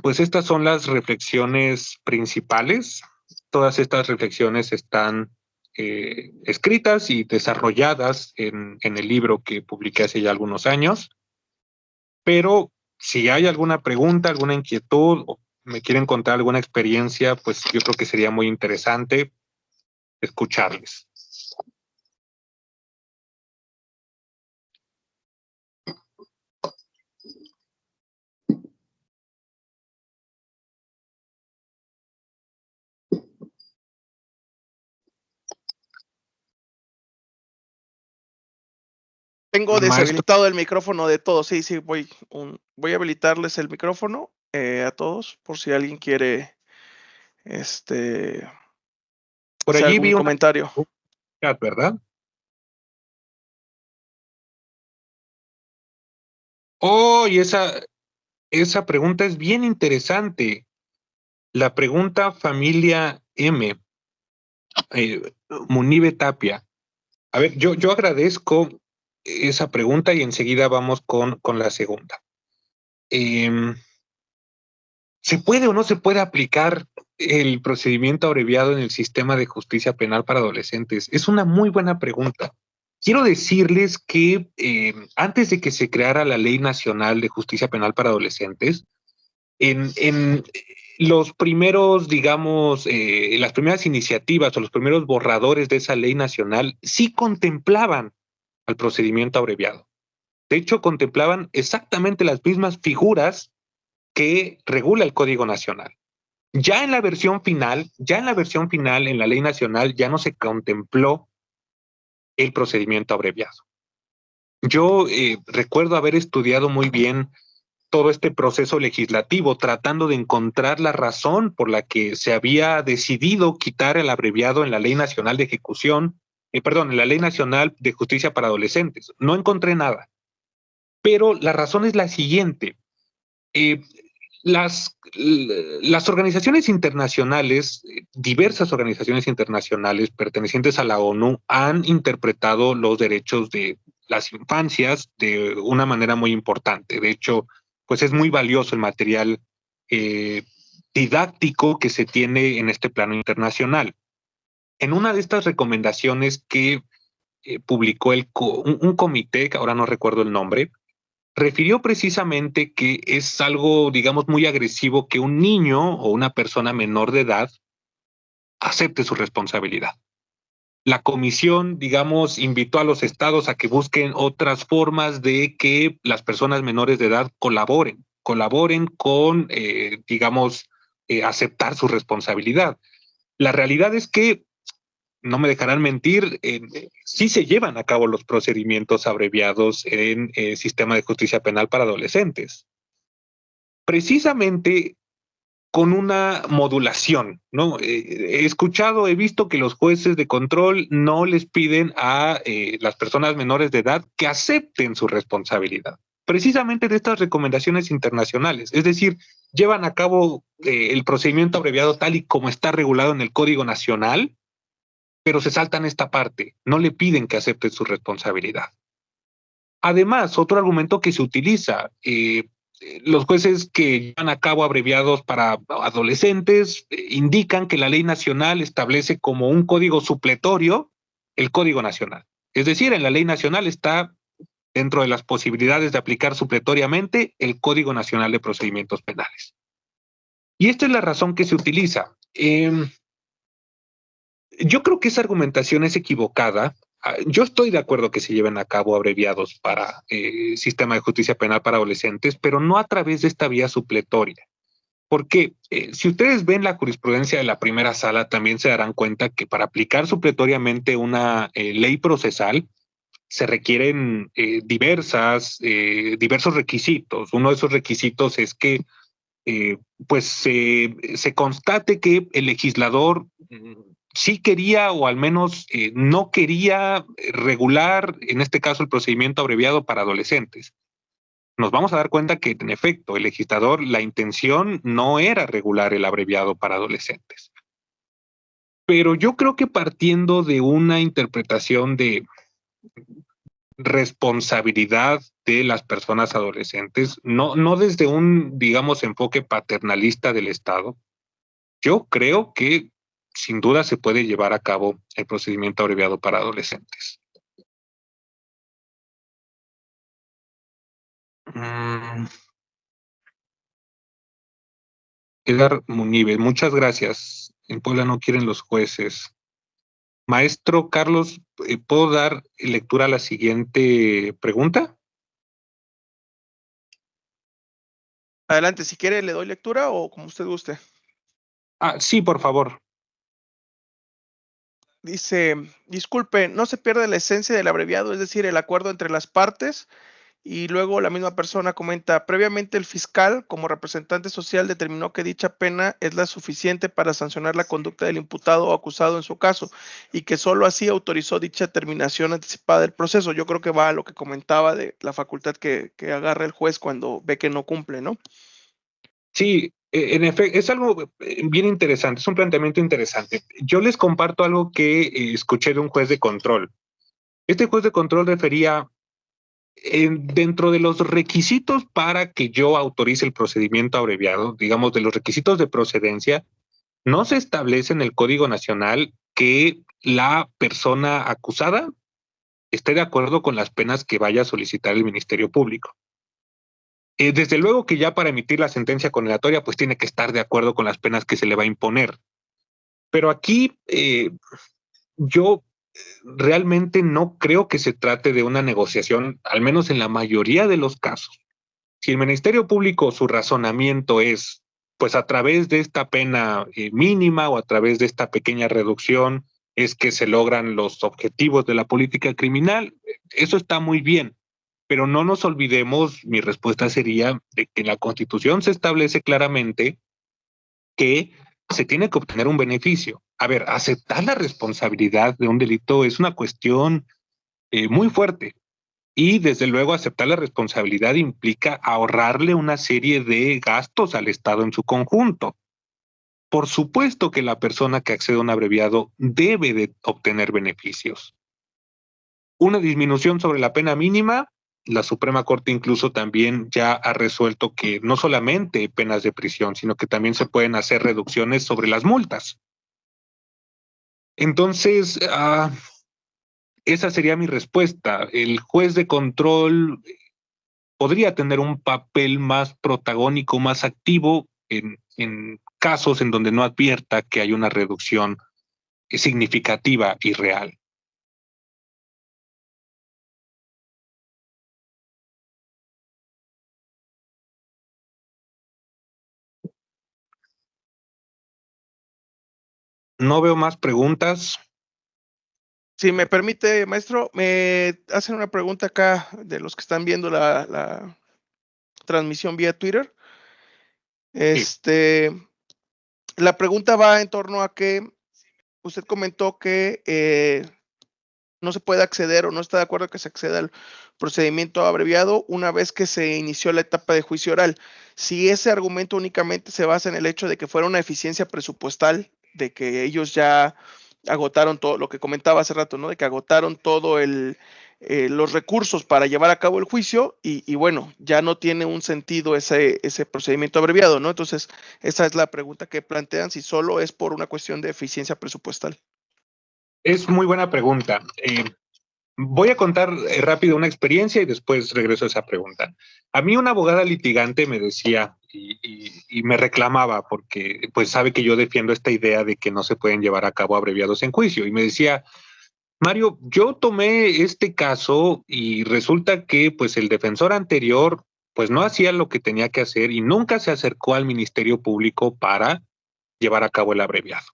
pues estas son las reflexiones principales. Todas estas reflexiones están escritas y desarrolladas en el libro que publiqué hace ya algunos años. Pero si hay alguna pregunta, alguna inquietud, o me quieren contar alguna experiencia, pues yo creo que sería muy interesante escucharles. Tengo deshabilitado el micrófono de todos. Sí, voy a habilitarles el micrófono a todos por si alguien quiere por hacer allí algún vi una comentario. chat, ¿verdad? Oh, y esa pregunta es bien interesante. La pregunta familia M, Munibe Tapia. A ver, yo agradezco esa pregunta y enseguida vamos con la segunda. ¿Se puede o no se puede aplicar el procedimiento abreviado en el sistema de justicia penal para adolescentes? Es una muy buena pregunta. Quiero decirles que antes de que se creara la Ley Nacional de Justicia Penal para Adolescentes, en los primeros, digamos, las primeras iniciativas o los primeros borradores de esa ley nacional sí contemplaban al procedimiento abreviado. De hecho, contemplaban exactamente las mismas figuras que regula el Código Nacional. Ya en la versión final, en la ley nacional, ya no se contempló el procedimiento abreviado. Yo recuerdo haber estudiado muy bien todo este proceso legislativo, tratando de encontrar la razón por la que se había decidido quitar el abreviado en la Ley Nacional de Ejecución, en la Ley Nacional de Justicia para Adolescentes. No encontré nada. Pero la razón es la siguiente. Las organizaciones internacionales, diversas organizaciones internacionales pertenecientes a la ONU, han interpretado los derechos de las infancias de una manera muy importante. De hecho, pues es muy valioso el material didáctico que se tiene en este plano internacional. En una de estas recomendaciones que publicó un comité, que ahora no recuerdo el nombre, refirió precisamente que es algo, digamos, muy agresivo que un niño o una persona menor de edad acepte su responsabilidad. La comisión, digamos, invitó a los estados a que busquen otras formas de que las personas menores de edad colaboren con, digamos, aceptar su responsabilidad. La realidad es que, no me dejarán mentir, sí se llevan a cabo los procedimientos abreviados en el sistema de justicia penal para adolescentes. Precisamente con una modulación, ¿no? He visto que los jueces de control no les piden a las personas menores de edad que acepten su responsabilidad. precisamente de estas recomendaciones internacionales. Es decir, llevan a cabo el procedimiento abreviado tal y como está regulado en el Código Nacional, pero se saltan esta parte, no le piden que acepte su responsabilidad. Además, otro argumento que se utiliza, los jueces que llevan a cabo abreviados para adolescentes indican que la ley nacional establece como un código supletorio el Código Nacional. Es decir, en la ley nacional está dentro de las posibilidades de aplicar supletoriamente el Código Nacional de Procedimientos Penales. Y esta es la razón que se utiliza. Yo creo que esa argumentación es equivocada. Yo estoy de acuerdo que se lleven a cabo abreviados para sistema de justicia penal para adolescentes, pero no a través de esta vía supletoria. Porque si ustedes ven la jurisprudencia de la primera sala, también se darán cuenta que para aplicar supletoriamente una ley procesal se requieren diversos requisitos. Uno de esos requisitos es que pues se constate que el legislador sí quería o al menos no quería regular, en este caso, el procedimiento abreviado para adolescentes. Nos vamos a dar cuenta que, en efecto, el legislador, la intención no era regular el abreviado para adolescentes. Pero yo creo que partiendo de una interpretación de responsabilidad de las personas adolescentes, no desde un, digamos, enfoque paternalista del Estado, yo creo que sin duda se puede llevar a cabo el procedimiento abreviado para adolescentes. Edgar Munive, muchas gracias. En Puebla no quieren los jueces. Maestro Carlos, ¿puedo dar lectura a la siguiente pregunta? Adelante, si quiere le doy lectura o como usted guste. Sí, por favor. Dice, disculpe, no se pierde la esencia del abreviado, es decir, el acuerdo entre las partes. Y luego la misma persona comenta, previamente el fiscal como representante social determinó que dicha pena es la suficiente para sancionar la conducta del imputado o acusado en su caso y que solo así autorizó dicha terminación anticipada del proceso. Yo creo que va a lo que comentaba de la facultad que agarra el juez cuando ve que no cumple, ¿no? Sí, en efecto, es algo bien interesante, es un planteamiento interesante. Yo les comparto algo que escuché de un juez de control. Este juez de control refería dentro de los requisitos para que yo autorice el procedimiento abreviado, digamos, de los requisitos de procedencia, no se establece en el Código Nacional que la persona acusada esté de acuerdo con las penas que vaya a solicitar el Ministerio Público. Desde luego que ya para emitir la sentencia condenatoria, pues tiene que estar de acuerdo con las penas que se le va a imponer. Pero aquí yo realmente no creo que se trate de una negociación, al menos en la mayoría de los casos. Si el Ministerio Público, su razonamiento es, pues a través de esta pena mínima o a través de esta pequeña reducción, es que se logran los objetivos de la política criminal, eso está muy bien. Pero no nos olvidemos, mi respuesta sería de que en la Constitución se establece claramente que se tiene que obtener un beneficio. A ver, aceptar la responsabilidad de un delito es una cuestión muy fuerte. Y desde luego aceptar la responsabilidad implica ahorrarle una serie de gastos al Estado en su conjunto. Por supuesto que la persona que accede a un abreviado debe de obtener beneficios. Una disminución sobre la pena mínima, la Suprema Corte incluso también ya ha resuelto que no solamente penas de prisión, sino que también se pueden hacer reducciones sobre las multas. Entonces, esa sería mi respuesta. El juez de control podría tener un papel más protagónico, más activo en casos en donde no advierta que hay una reducción significativa y real. No veo más preguntas. Si me permite, maestro, me hacen una pregunta acá de los que están viendo la transmisión vía Twitter. La pregunta va en torno a que usted comentó que no se puede acceder o no está de acuerdo que se acceda al procedimiento abreviado una vez que se inició la etapa de juicio oral. Si ese argumento únicamente se basa en el hecho de que fuera una eficiencia presupuestal, de que ellos ya agotaron todo lo que comentaba hace rato, ¿no? De que agotaron todo los recursos para llevar a cabo el juicio y bueno, ya no tiene un sentido ese procedimiento abreviado, ¿no? Entonces, esa es la pregunta que plantean, si solo es por una cuestión de eficiencia presupuestal. Es muy buena pregunta. Voy a contar rápido una experiencia y después regreso a esa pregunta. A mí una abogada litigante me decía y me reclamaba porque pues sabe que yo defiendo esta idea de que no se pueden llevar a cabo abreviados en juicio y me decía, Mario, yo tomé este caso y resulta que pues el defensor anterior pues no hacía lo que tenía que hacer y nunca se acercó al Ministerio Público para llevar a cabo el abreviado.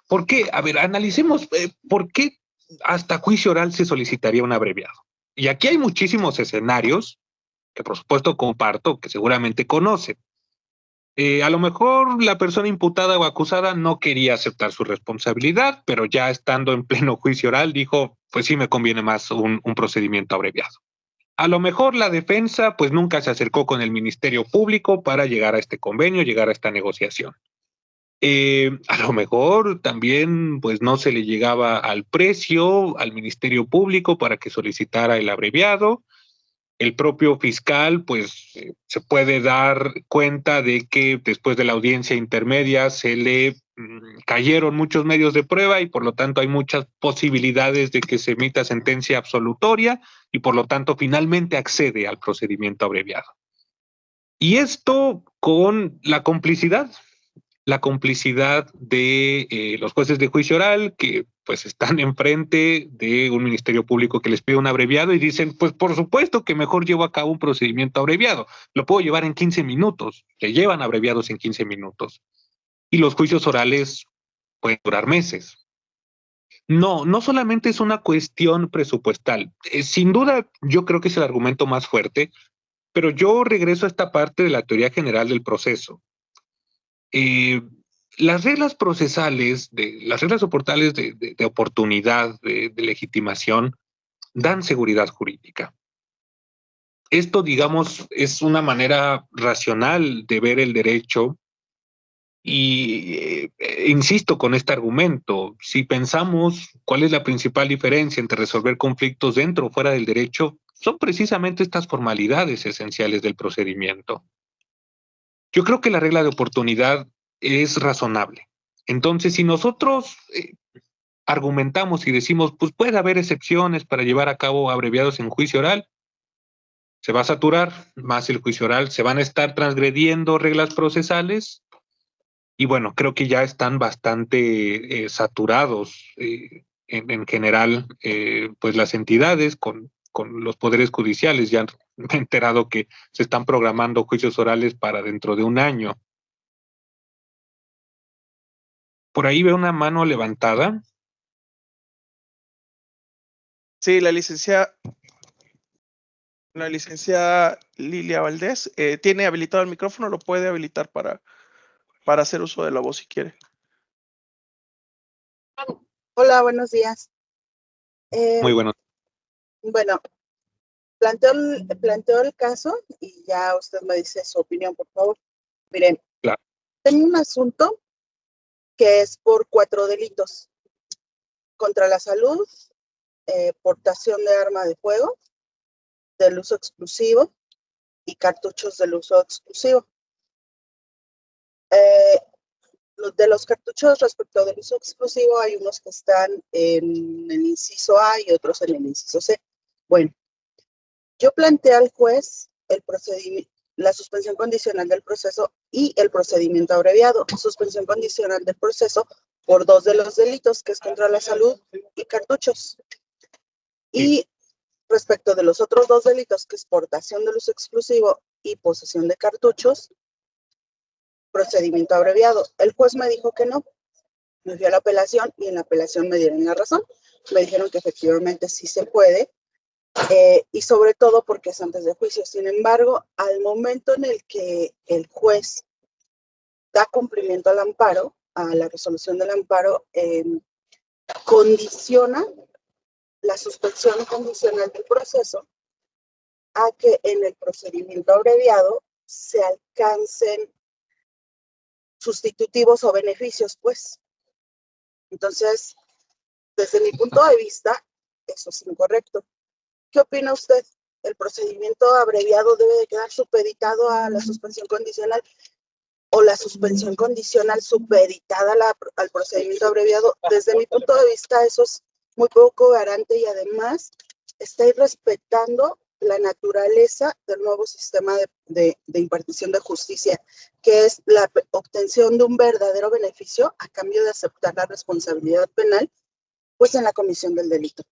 ¿Por qué? A ver, analicemos por qué hasta juicio oral se solicitaría un abreviado. Y aquí hay muchísimos escenarios que por supuesto comparto, que seguramente conocen. A lo mejor la persona imputada o acusada no quería aceptar su responsabilidad, pero ya estando en pleno juicio oral dijo, pues sí me conviene más un procedimiento abreviado. A lo mejor la defensa pues nunca se acercó con el Ministerio Público para llegar a este convenio, llegar a esta negociación. A lo mejor también pues no se le llegaba al precio al Ministerio Público para que solicitara el abreviado. El propio fiscal pues se puede dar cuenta de que después de la audiencia intermedia se le cayeron muchos medios de prueba y por lo tanto hay muchas posibilidades de que se emita sentencia absolutoria y por lo tanto finalmente accede al procedimiento abreviado. Y esto con la complicidad de los jueces de juicio oral que pues están enfrente de un ministerio público que les pide un abreviado y dicen, pues por supuesto que mejor llevo a cabo un procedimiento abreviado, lo puedo llevar en 15 minutos, le llevan abreviados en 15 minutos y los juicios orales pueden durar meses. No, no solamente es una cuestión presupuestal, sin duda yo creo que es el argumento más fuerte, pero yo regreso a esta parte de la teoría general del proceso. Eh, las reglas procesales, las reglas soportales de oportunidad, de legitimación, dan seguridad jurídica. Esto, digamos, es una manera racional de ver el derecho y insisto con este argumento, si pensamos cuál es la principal diferencia entre resolver conflictos dentro o fuera del derecho, son precisamente estas formalidades esenciales del procedimiento. Yo creo que la regla de oportunidad es razonable. Entonces, si nosotros argumentamos y decimos, pues puede haber excepciones para llevar a cabo abreviados en juicio oral, se va a saturar más el juicio oral, se van a estar transgrediendo reglas procesales y bueno, creo que ya están bastante saturados en general, pues las entidades con los poderes judiciales. Ya me he enterado que se están programando juicios orales para dentro de un año. Por ahí veo una mano levantada. Sí, la licenciada Lilia Valdés tiene habilitado el micrófono, lo puede habilitar para hacer uso de la voz si quiere. Hola, buenos días. Muy bueno. Bueno, planteo el caso y ya usted me dice su opinión, por favor. Miren, Claro. tengo un asunto que es por 4 delitos: contra la salud, portación de arma de fuego, del uso exclusivo y cartuchos del uso exclusivo. De los cartuchos respecto del uso exclusivo, hay unos que están en el inciso A y otros en el inciso C. Bueno, yo planteé al juez la suspensión condicional del proceso y el procedimiento abreviado. Suspensión condicional del proceso por 2 de los delitos, que es contra la salud y cartuchos. Y respecto de los otros 2 delitos, que es portación del uso exclusivo y posesión de cartuchos, procedimiento abreviado. El juez me dijo que no. Me fui a la apelación y en la apelación me dieron la razón. Me dijeron que efectivamente sí se puede, y sobre todo porque es antes de juicio. Sin embargo, al momento en el que el juez da cumplimiento al amparo, a la resolución del amparo, condiciona la suspensión condicional del proceso a que en el procedimiento abreviado se alcancen sustitutivos o beneficios, pues. Entonces, desde mi punto de vista, eso es incorrecto. ¿Qué opina usted? ¿El procedimiento abreviado debe de quedar supeditado a la suspensión condicional o la suspensión condicional supeditada al procedimiento abreviado? Desde mi punto de vista, eso es muy poco garante y además está irrespetando la naturaleza del nuevo sistema de impartición de justicia, que es la obtención de un verdadero beneficio a cambio de aceptar la responsabilidad penal, pues en la comisión del delito.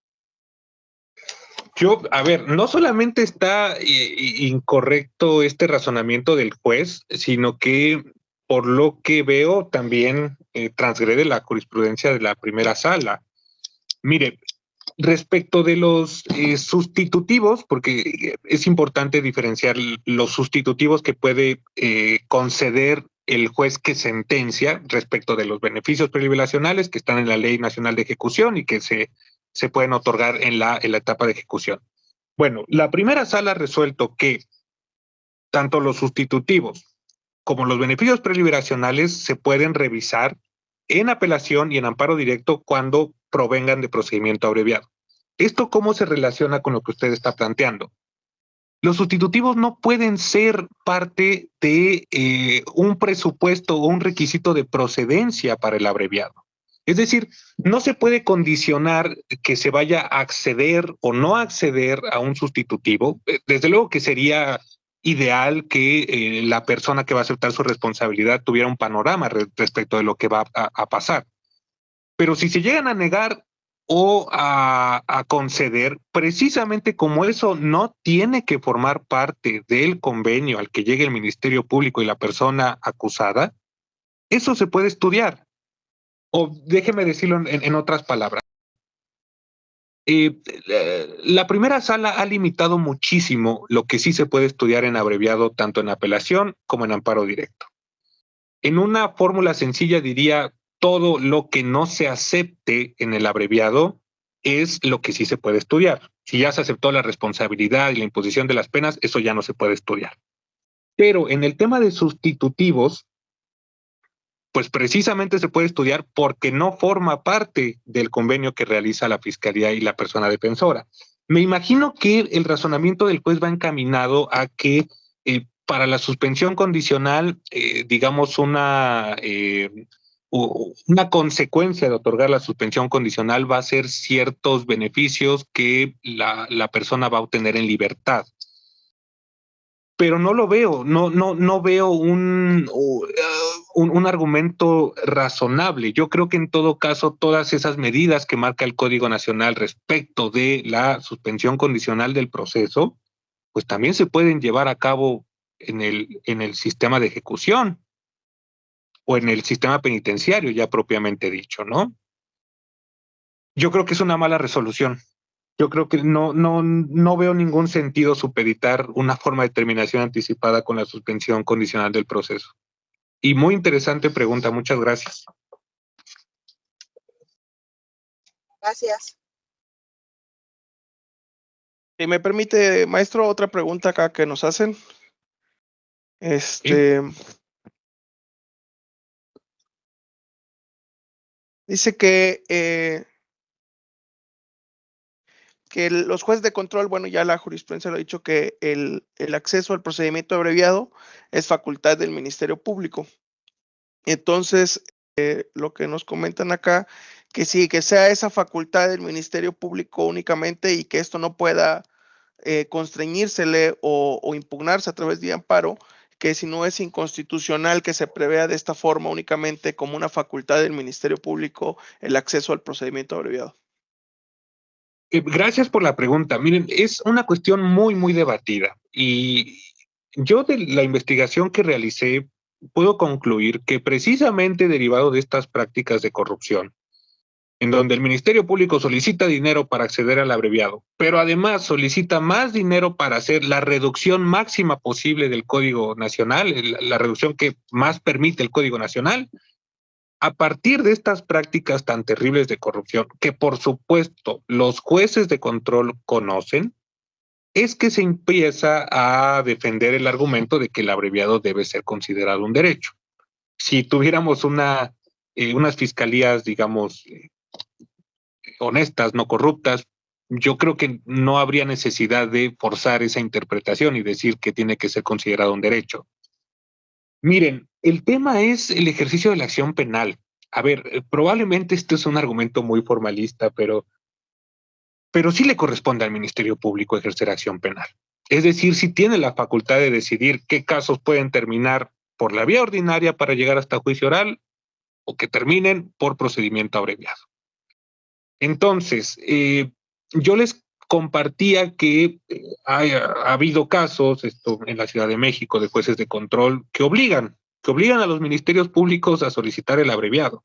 A ver, no solamente está incorrecto este razonamiento del juez, sino que por lo que veo también transgrede la jurisprudencia de la primera sala. Mire, respecto de los sustitutivos, porque es importante diferenciar los sustitutivos que puede conceder el juez que sentencia respecto de los beneficios preliberacionales que están en la Ley Nacional de Ejecución y que se pueden otorgar en la etapa de ejecución. Bueno, la primera sala ha resuelto que tanto los sustitutivos como los beneficios preliberacionales se pueden revisar en apelación y en amparo directo cuando provengan de procedimiento abreviado. ¿Esto cómo se relaciona con lo que usted está planteando? Los sustitutivos no pueden ser parte de un presupuesto o un requisito de procedencia para el abreviado. Es decir, no se puede condicionar que se vaya a acceder o no acceder a un sustitutivo. Desde luego que sería ideal que la persona que va a aceptar su responsabilidad tuviera un panorama respecto de lo que va a pasar. Pero si se llegan a negar o a conceder, precisamente como eso no tiene que formar parte del convenio al que llegue el Ministerio Público y la persona acusada, eso se puede estudiar. O déjeme decirlo en otras palabras. La primera sala ha limitado muchísimo lo que sí se puede estudiar en abreviado, tanto en apelación como en amparo directo. En una fórmula sencilla diría, todo lo que no se acepte en el abreviado es lo que sí se puede estudiar. Si ya se aceptó la responsabilidad y la imposición de las penas, eso ya no se puede estudiar. Pero en el tema de sustitutivos, pues precisamente se puede estudiar porque no forma parte del convenio que realiza la Fiscalía y la persona defensora. Me imagino que el razonamiento del juez va encaminado a que para la suspensión condicional, digamos, una consecuencia de otorgar la suspensión condicional va a ser ciertos beneficios que la persona va a obtener en libertad. Pero no lo veo, no veo un argumento razonable. Yo creo que en todo caso todas esas medidas que marca el Código Nacional respecto de la suspensión condicional del proceso, pues también se pueden llevar a cabo en el sistema de ejecución o en el sistema penitenciario ya propiamente dicho, ¿no? Yo creo que es una mala resolución. Yo creo que no veo ningún sentido supeditar una forma de terminación anticipada con la suspensión condicional del proceso. Y muy interesante pregunta, muchas gracias. Gracias. Si me permite, maestro, otra pregunta acá que nos hacen. Dice que los jueces de control, bueno, ya la jurisprudencia lo ha dicho, que el acceso al procedimiento abreviado es facultad del Ministerio Público. Entonces, lo que nos comentan acá, que sí, que sea esa facultad del Ministerio Público únicamente y que esto no pueda constreñírsele o impugnarse a través de amparo, que si no es inconstitucional que se prevea de esta forma únicamente como una facultad del Ministerio Público el acceso al procedimiento abreviado. Gracias por la pregunta. Miren, es una cuestión muy, muy debatida. Y yo de la investigación que realicé puedo concluir que precisamente derivado de estas prácticas de corrupción, en donde el Ministerio Público solicita dinero para acceder al abreviado, pero además solicita más dinero para hacer la reducción máxima posible del Código Nacional, la reducción que más permite el Código Nacional, a partir de estas prácticas tan terribles de corrupción, que por supuesto los jueces de control conocen, es que se empieza a defender el argumento de que el abreviado debe ser considerado un derecho. Si tuviéramos unas fiscalías, digamos, honestas, no corruptas, yo creo que no habría necesidad de forzar esa interpretación y decir que tiene que ser considerado un derecho. Miren, el tema es el ejercicio de la acción penal. A ver, probablemente esto es un argumento muy formalista, pero sí le corresponde al Ministerio Público ejercer acción penal. Es decir, si tiene la facultad de decidir qué casos pueden terminar por la vía ordinaria para llegar hasta juicio oral o que terminen por procedimiento abreviado. Entonces, yo les compartía que ha habido casos en la Ciudad de México de jueces de control que obligan a los ministerios públicos a solicitar el abreviado,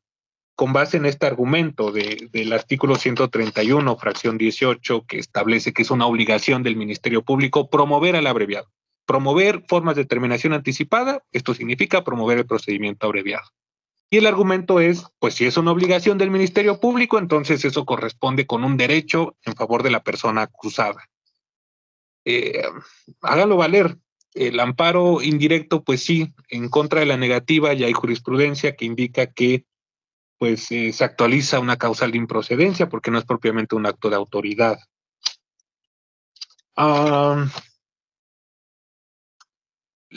con base en este argumento del artículo 131, fracción 18, que establece que es una obligación del Ministerio Público promover el abreviado. Promover formas de terminación anticipada, esto significa promover el procedimiento abreviado. Y el argumento es, pues si es una obligación del Ministerio Público, entonces eso corresponde con un derecho en favor de la persona acusada. Hágalo valer. El amparo indirecto, pues sí, en contra de la negativa ya hay jurisprudencia que indica que pues se actualiza una causal de improcedencia porque no es propiamente un acto de autoridad.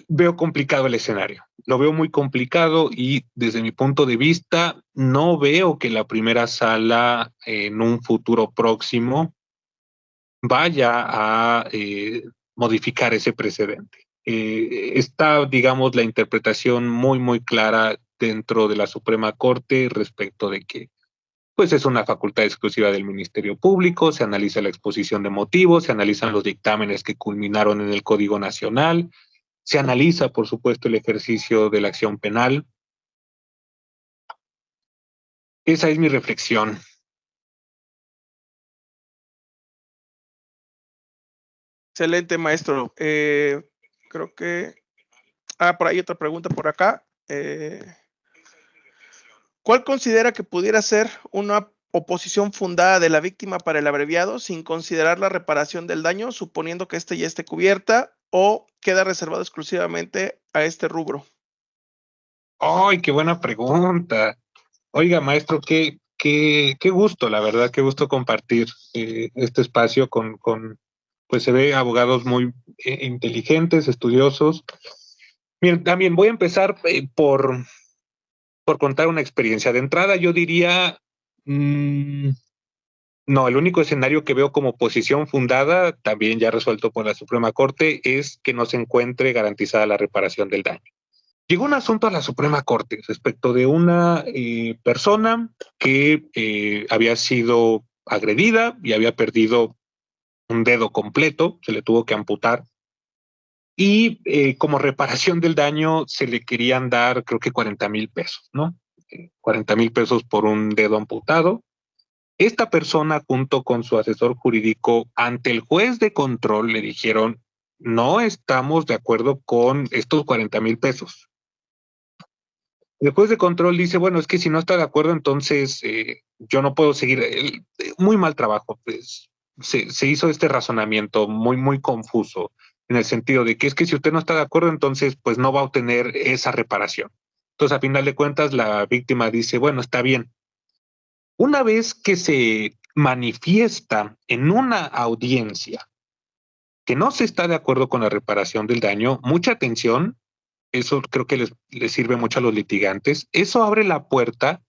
Veo complicado el escenario, lo veo muy complicado y desde mi punto de vista no veo que la primera sala en un futuro próximo vaya a modificar ese precedente. Está, digamos, la interpretación muy clara dentro de la Suprema Corte respecto de que pues es una facultad exclusiva del Ministerio Público, se analiza la exposición de motivos, se analizan los dictámenes que culminaron en el Código Nacional, se analiza, por supuesto, el ejercicio de la acción penal. Esa es mi reflexión. Excelente, maestro. Creo que... por ahí otra pregunta por acá. ¿Cuál considera que pudiera ser una oposición fundada de la víctima para el abreviado sin considerar la reparación del daño, suponiendo que éste ya esté cubierta o queda reservado exclusivamente a este rubro? ¡Ay, qué buena pregunta! Oiga, maestro, qué gusto, la verdad, qué gusto compartir este espacio pues se ve abogados muy inteligentes, estudiosos. Miren, también voy a empezar por contar una experiencia. De entrada, yo diría, no, el único escenario que veo como posición fundada, también ya resuelto por la Suprema Corte, es que no se encuentre garantizada la reparación del daño. Llegó un asunto a la Suprema Corte respecto de una persona que había sido agredida y había perdido un dedo completo, se le tuvo que amputar. Y como reparación del daño se le querían dar, creo que 40,000 pesos, ¿no? 40,000 pesos por un dedo amputado. Esta persona, junto con su asesor jurídico, ante el juez de control le dijeron, no estamos de acuerdo con estos 40,000 pesos. El juez de control dice, bueno, es que si no está de acuerdo, entonces yo no puedo seguir. Muy mal trabajo. Pues, se hizo este razonamiento muy confuso, en el sentido de que es que si usted no está de acuerdo, entonces pues no va a obtener esa reparación. Entonces, a final de cuentas, la víctima dice, bueno, está bien. Una vez que se manifiesta en una audiencia que no se está de acuerdo con la reparación del daño, mucha atención. Eso creo que les sirve mucho a los litigantes. Eso abre la puerta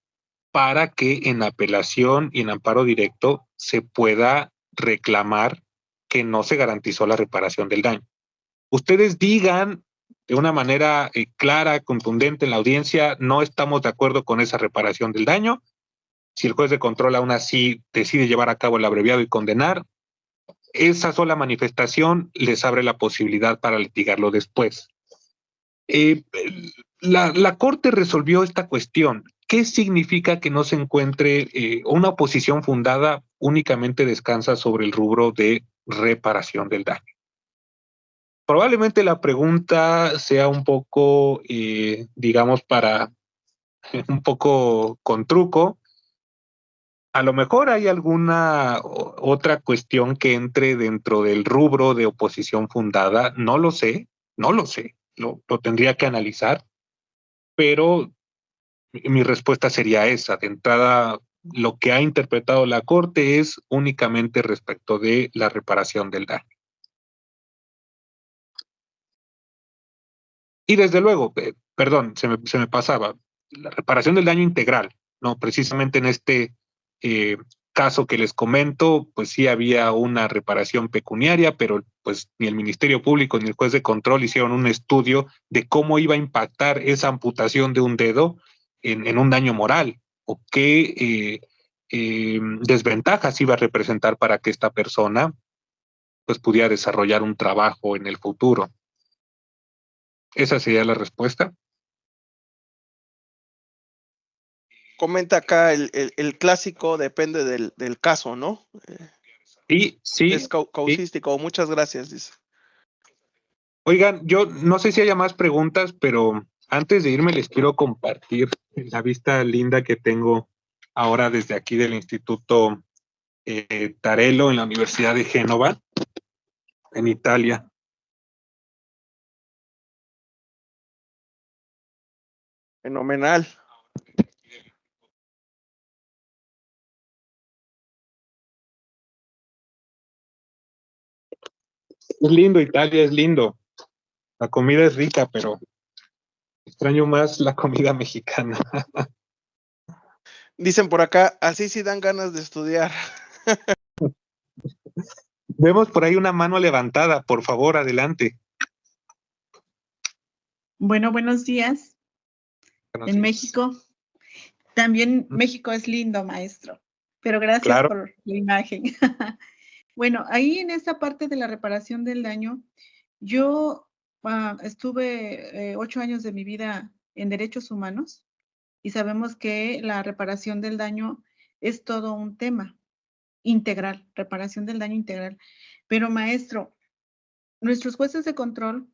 para que en apelación y en amparo directo se pueda reclamar que no se garantizó la reparación del daño. Ustedes digan de una manera clara, contundente en la audiencia, no estamos de acuerdo con esa reparación del daño. Si el juez de control aún así decide llevar a cabo el abreviado y condenar, esa sola manifestación les abre la posibilidad para litigarlo después. La Corte resolvió esta cuestión. ¿Qué significa que no se encuentre una oposición fundada únicamente descansa sobre el rubro de reparación del daño? Probablemente la pregunta sea un poco, digamos, para un poco con truco. A lo mejor hay alguna otra cuestión que entre dentro del rubro de oposición fundada, no lo sé, lo tendría que analizar, pero mi respuesta sería esa. De entrada, lo que ha interpretado la Corte es únicamente respecto de la reparación del daño. Y desde luego, perdón, se me pasaba, la reparación del daño integral, ¿no? Precisamente en este caso que les comento, pues sí había una reparación pecuniaria, pero pues ni el Ministerio Público ni el juez de control hicieron un estudio de cómo iba a impactar esa amputación de un dedo en un daño moral, o qué desventajas iba a representar para que esta persona pues pudiera desarrollar un trabajo en el futuro. Esa sería la respuesta. Comenta acá el clásico, depende del caso, ¿no? Sí. Es causístico. Sí. Muchas gracias, dice. Oigan, yo no sé si haya más preguntas, pero antes de irme les quiero compartir la vista linda que tengo ahora desde aquí del Instituto Tarello en la Universidad de Génova, en Italia. Fenomenal. Es lindo, Italia es lindo. La comida es rica, pero extraño más la comida mexicana. Dicen por acá, así sí dan ganas de estudiar. Vemos por ahí una mano levantada, por favor, adelante. Bueno, buenos días. Buenos en días. México. También México es lindo, maestro, pero gracias Claro. por la imagen. Bueno, ahí en esa parte de la reparación del daño, yo estuve 8 años de mi vida en derechos humanos y sabemos que la reparación del daño es todo un tema integral, reparación del daño integral. Pero maestro, nuestros jueces de control,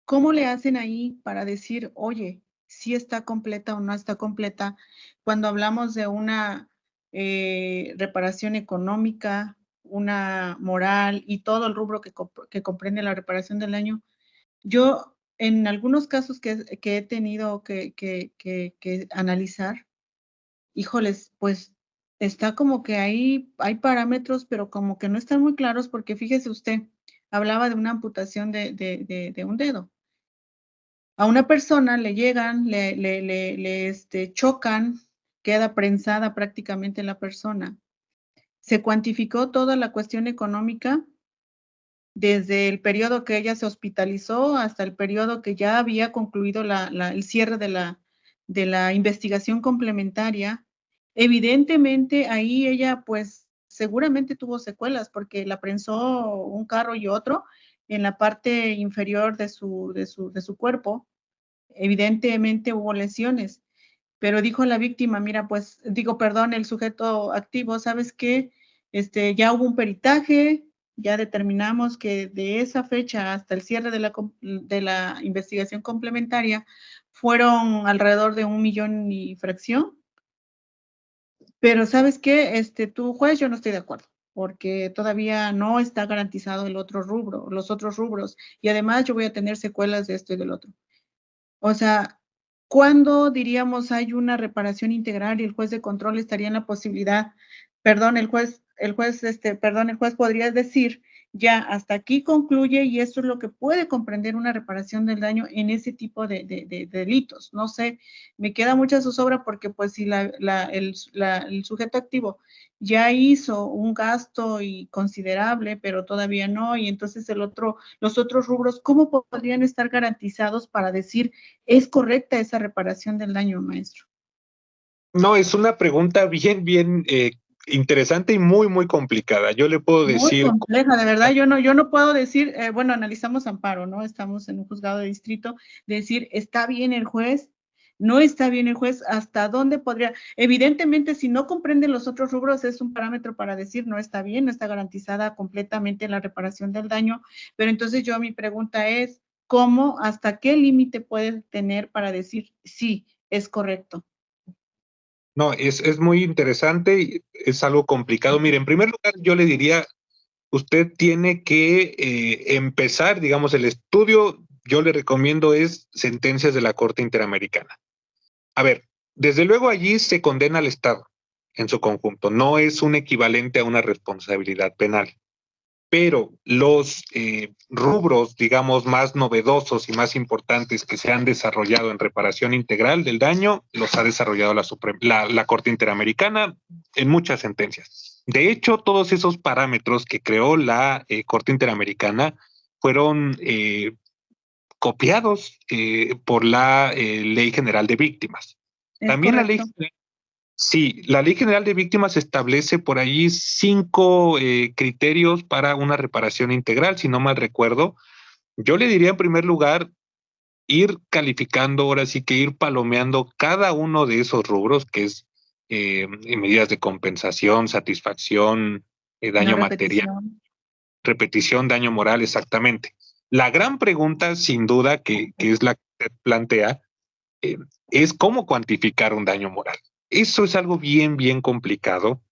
¿cómo le hacen ahí para decir, oye, si está completa o no está completa? Cuando hablamos de una reparación económica, una moral y todo el rubro que comprende la reparación del daño, yo en algunos casos que he tenido que analizar, híjoles, pues está como que hay parámetros, pero como que no están muy claros, porque fíjese usted, hablaba de una amputación de un dedo. A una persona le llegan, le chocan, queda prensada prácticamente la persona. Se cuantificó toda la cuestión económica desde el periodo que ella se hospitalizó hasta el periodo que ya había concluido el cierre de la investigación complementaria. Evidentemente ahí ella pues seguramente tuvo secuelas porque la prensó un carro y otro en la parte inferior de su cuerpo. Evidentemente hubo lesiones, pero dijo la víctima, mira, pues, el sujeto activo, ¿sabes qué? Ya hubo un peritaje, ya determinamos que de esa fecha hasta el cierre de la investigación complementaria fueron alrededor de 1 millón y fracción, pero ¿sabes qué? Tú, juez, yo no estoy de acuerdo, porque todavía no está garantizado los otros rubros, y además yo voy a tener secuelas de esto y del otro. O sea, ¿cuándo diríamos hay una reparación integral y el juez de control estaría en la posibilidad, el juez podría decir, ya hasta aquí concluye y esto es lo que puede comprender una reparación del daño en ese tipo de delitos? No sé, me queda mucha zozobra porque pues si el sujeto activo ya hizo un gasto considerable, pero todavía no, y entonces los otros rubros, ¿cómo podrían estar garantizados para decir es correcta esa reparación del daño, maestro? No, es una pregunta bien interesante y muy complicada. Yo le puedo decir... Muy compleja, de verdad, yo no puedo decir, analizamos amparo, ¿no? Estamos en un juzgado de distrito, decir, ¿está bien el juez? No está bien el juez, ¿hasta dónde podría? Evidentemente, si no comprenden los otros rubros, es un parámetro para decir no está bien, no está garantizada completamente la reparación del daño, pero entonces mi pregunta es, ¿cómo, hasta qué límite puede tener para decir sí, es correcto. No, es muy interesante y es algo complicado. Mire, en primer lugar, yo le diría, usted tiene que empezar, digamos, el estudio, yo le recomiendo es sentencias de la Corte Interamericana. A ver, desde luego allí se condena al Estado en su conjunto, no es un equivalente a una responsabilidad penal, pero los rubros, digamos, más novedosos y más importantes que se han desarrollado en reparación integral del daño, los ha desarrollado la Corte Interamericana en muchas sentencias. De hecho, todos esos parámetros que creó la Corte Interamericana fueron copiados por la Ley General de Víctimas. Es También correcto. la Ley General de Víctimas establece por ahí 5 criterios para una reparación integral, si no mal recuerdo. Yo le diría en primer lugar ir calificando, ahora sí que ir palomeando cada uno de esos rubros, que es medidas de compensación, satisfacción, No daño material, repetición. repetición, daño moral, exactamente. La gran pregunta, sin duda, que es la que usted plantea, eh, es cómo cuantificar un daño moral. Eso es algo bien, bien complicado.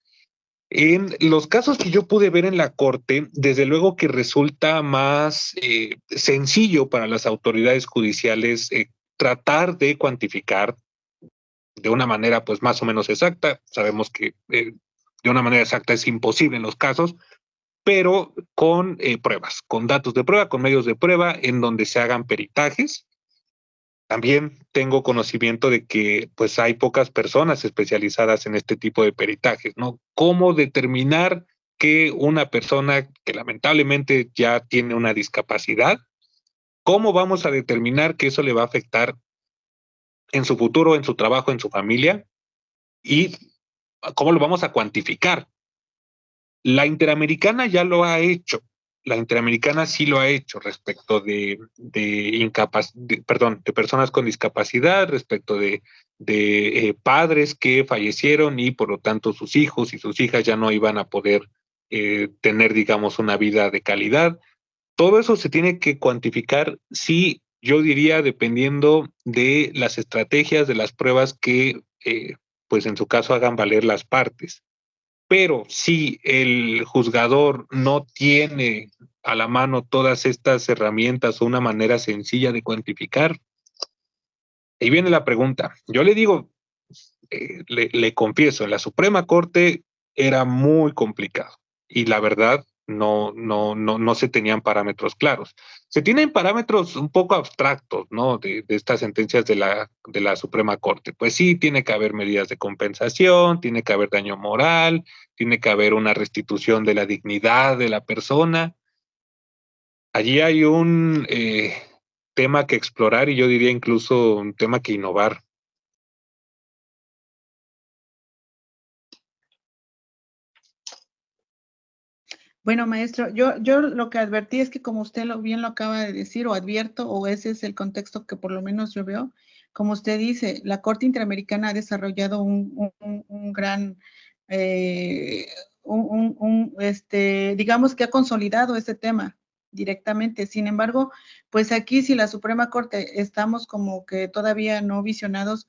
En los casos que yo pude ver en la corte, desde luego que resulta más sencillo para las autoridades judiciales tratar de cuantificar de una manera pues más o menos exacta. Sabemos que de una manera exacta es imposible en los casos, pero con pruebas, con datos de prueba, con medios de prueba en donde se hagan peritajes. También tengo conocimiento de que pues hay pocas personas especializadas en este tipo de peritajes, ¿no? ¿Cómo determinar que una persona que lamentablemente ya tiene una discapacidad, cómo vamos a determinar que eso le va a afectar en su futuro, en su trabajo, en su familia? ¿Y cómo lo vamos a cuantificar? La Interamericana ya lo ha hecho. La Interamericana sí lo ha hecho respecto de personas con discapacidad, respecto de padres que fallecieron y por lo tanto sus hijos y sus hijas ya no iban a poder tener, digamos, una vida de calidad. Todo eso se tiene que cuantificar, sí, yo diría, dependiendo de las estrategias, de las pruebas que, pues en su caso, hagan valer las partes. Pero si el juzgador no tiene a la mano todas estas herramientas o una manera sencilla de cuantificar, ahí viene la pregunta. Yo le digo, le confieso, en la Suprema Corte era muy complicado y la verdad no se tenían parámetros claros. Se tienen parámetros un poco abstractos, ¿no? De estas sentencias de la Suprema Corte. Pues sí, tiene que haber medidas de compensación, tiene que haber daño moral, tiene que haber una restitución de la dignidad de la persona. Allí hay un tema que explorar y yo diría incluso un tema que innovar. Bueno, maestro, yo lo que advertí es que como usted bien lo acaba de decir, o advierto, o ese es el contexto que por lo menos yo veo, como usted dice, la Corte Interamericana ha desarrollado un gran, eh, digamos que ha consolidado ese tema directamente. Sin embargo, pues aquí si la Suprema Corte estamos como que todavía no visionados,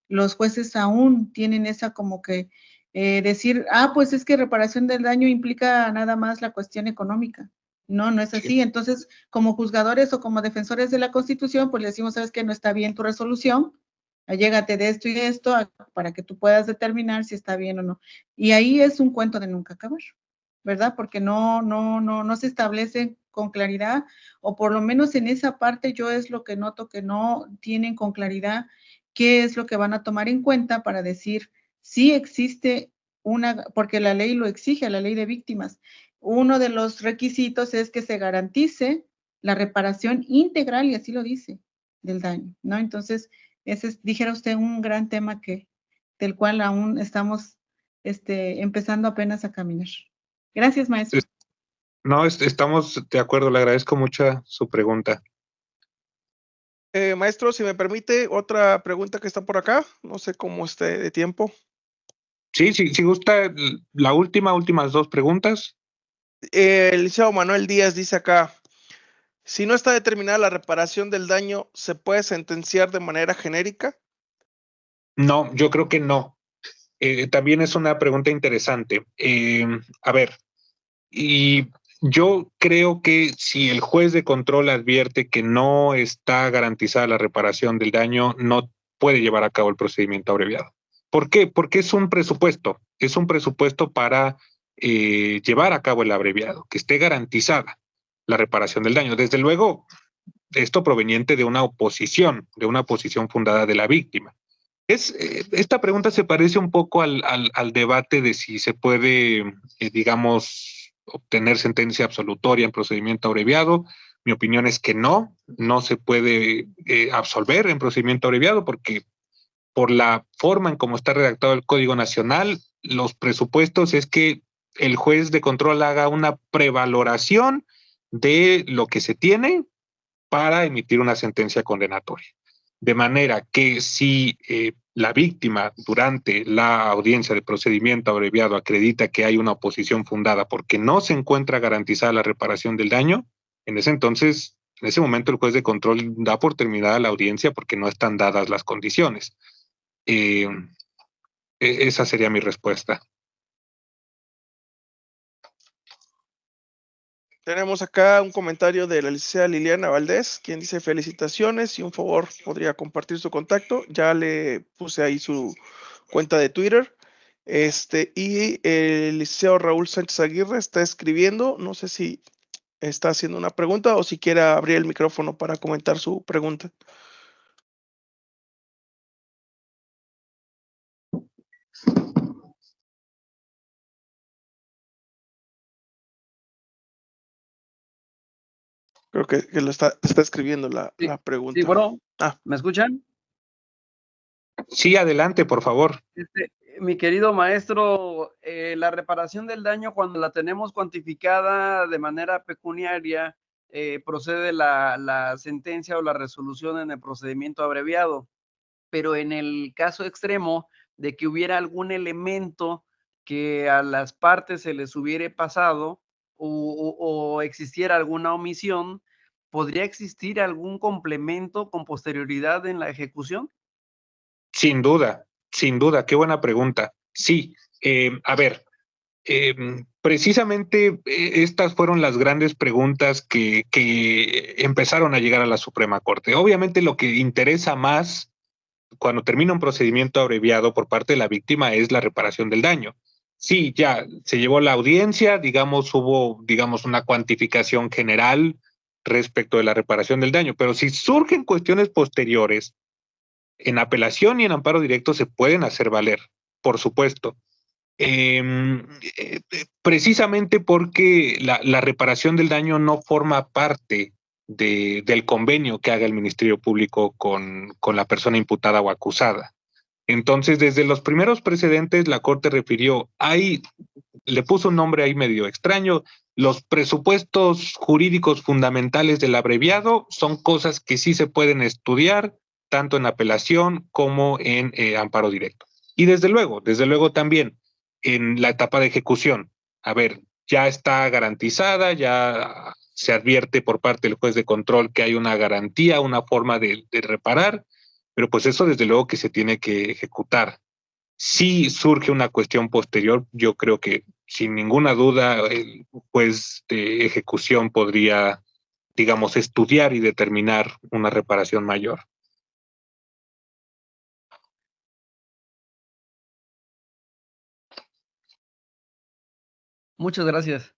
los jueces aún tienen esa como que decir, pues es que reparación del daño implica nada más la cuestión económica. No, no es así. Entonces, como juzgadores o como defensores de la Constitución, pues le decimos, sabes que no está bien tu resolución, llégate de esto y de esto para que tú puedas determinar si está bien o no. Y ahí es un cuento de nunca acabar, ¿verdad? Porque no se establece con claridad, o por lo menos en esa parte yo es lo que noto que no tienen con claridad qué es lo que van a tomar en cuenta para decir sí existe porque la ley lo exige, la ley de víctimas. Uno de los requisitos es que se garantice la reparación integral, y así lo dice, del daño, ¿no? Entonces, ese es, dijera usted, un gran tema del cual aún estamos empezando apenas a caminar. Gracias, maestro. No, estamos de acuerdo, le agradezco mucho su pregunta. Maestro, si me permite, otra pregunta que está por acá, no sé cómo esté de tiempo. Sí, si gusta, últimas 2 preguntas. El licenciado Manuel Díaz dice acá, si no está determinada la reparación del daño, ¿se puede sentenciar de manera genérica? No, yo creo que no. También es una pregunta interesante. A ver, y yo creo que si el juez de control advierte que no está garantizada la reparación del daño, no puede llevar a cabo el procedimiento abreviado. ¿Por qué? Porque es un presupuesto para llevar a cabo el abreviado, que esté garantizada la reparación del daño. Desde luego, esto proveniente de una oposición fundada de la víctima. Esta pregunta se parece un poco al debate de si se puede, digamos, obtener sentencia absolutoria en procedimiento abreviado. Mi opinión es que no se puede absolver en procedimiento abreviado porque por la forma en cómo está redactado el Código Nacional, los presupuestos es que el juez de control haga una prevaloración de lo que se tiene para emitir una sentencia condenatoria. De manera que si la víctima durante la audiencia de procedimiento abreviado acredita que hay una oposición fundada porque no se encuentra garantizada la reparación del daño, en ese entonces, en ese momento el juez de control da por terminada la audiencia porque no están dadas las condiciones. Eh, esa sería mi respuesta. Tenemos acá un comentario de la licenciada Liliana Valdés, quien dice felicitaciones y un favor podría compartir su contacto. Ya le puse ahí su cuenta de Twitter. Y el licenciado Raúl Sánchez Aguirre está escribiendo, no sé si está haciendo una pregunta o si quiere abrir el micrófono para comentar su pregunta. Creo que lo está escribiendo la pregunta. Sí, bueno, Ah. ¿me escuchan? Sí, adelante, por favor. Mi querido maestro, la reparación del daño cuando la tenemos cuantificada de manera pecuniaria, procede la sentencia o la resolución en el procedimiento abreviado. Pero en el caso extremo de que hubiera algún elemento que a las partes se les hubiera pasado o existiera alguna omisión, ¿podría existir algún complemento con posterioridad en la ejecución? Sin duda, sin duda, qué buena pregunta. Sí, a ver, precisamente estas fueron las grandes preguntas que empezaron a llegar a la Suprema Corte. Obviamente lo que interesa más cuando termina un procedimiento abreviado por parte de la víctima es la reparación del daño. Sí, ya se llevó la audiencia, digamos, hubo, digamos, una cuantificación general respecto de la reparación del daño, pero si surgen cuestiones posteriores, en apelación y en amparo directo se pueden hacer valer, por supuesto. Precisamente porque la reparación del daño no forma parte del convenio que haga el Ministerio Público con la persona imputada o acusada. Entonces, desde los primeros precedentes, la Corte refirió, le puso un nombre ahí medio extraño, los presupuestos jurídicos fundamentales del abreviado son cosas que sí se pueden estudiar, tanto en apelación como en amparo directo. Y desde luego también en la etapa de ejecución. A ver, ya está garantizada, ya se advierte por parte del juez de control que hay una garantía, una forma de reparar, pero pues eso desde luego que se tiene que ejecutar. Si surge una cuestión posterior, yo creo que sin ninguna duda el juez de ejecución podría, digamos, estudiar y determinar una reparación mayor. Muchas gracias.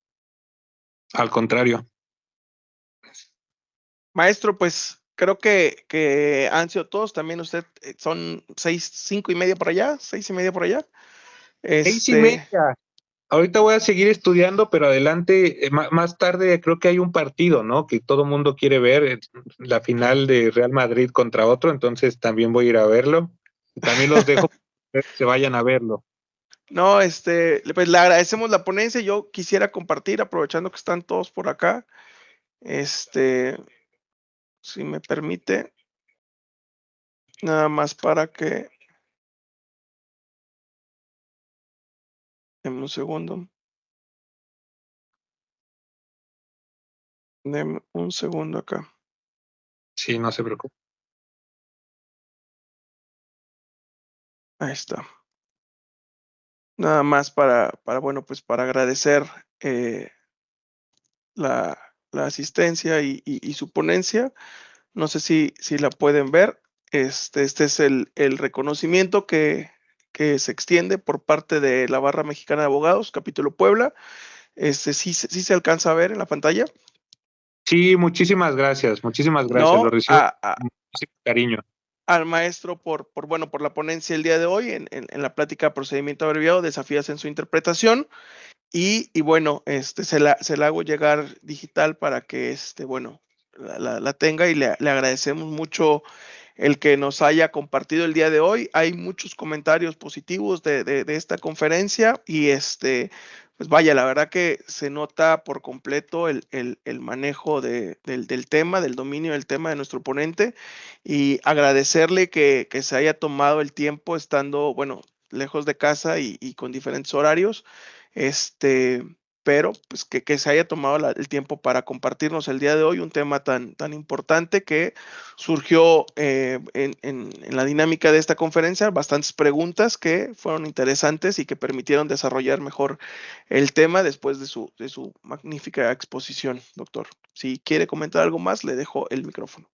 Al contrario. Maestro, pues creo que han sido todos. También usted son 5:30 por allá, 6:30 por allá. 6:30. Ahorita voy a seguir estudiando, pero adelante, más tarde creo que hay un partido, ¿no? Que todo mundo quiere ver, la final de Real Madrid contra otro, entonces también voy a ir a verlo. Y también los dejo que se vayan a verlo. No, pues le agradecemos la ponencia. Yo quisiera compartir, aprovechando que están todos por acá, si me permite, nada más para que, denme un segundo. Denme un segundo acá. Sí, no se preocupe. Ahí está. Nada más bueno, pues para agradecer la asistencia y su ponencia. No sé si la pueden ver. Este es el reconocimiento que se extiende por parte de la Barra Mexicana de Abogados, capítulo Puebla. Sí se alcanza a ver en la pantalla. Sí, muchísimas gracias, lo No, recibo con muchísimo cariño. al maestro por la ponencia el día de hoy en la plática Procedimiento Abreviado, Desafíos en su interpretación. Y bueno, se la hago llegar digital para que bueno, la tenga, y le agradecemos mucho el que nos haya compartido el día de hoy. Hay muchos comentarios positivos de esta conferencia y pues vaya, la verdad que se nota por completo el manejo del tema, del dominio del tema de nuestro ponente, y agradecerle que se haya tomado el tiempo estando, bueno, lejos de casa y con diferentes horarios, pero pues que se haya tomado el tiempo para compartirnos el día de hoy un tema tan importante que surgió en la dinámica de esta conferencia, bastantes preguntas que fueron interesantes y que permitieron desarrollar mejor el tema después de su magnífica exposición, doctor. Si quiere comentar algo más, le dejo el micrófono.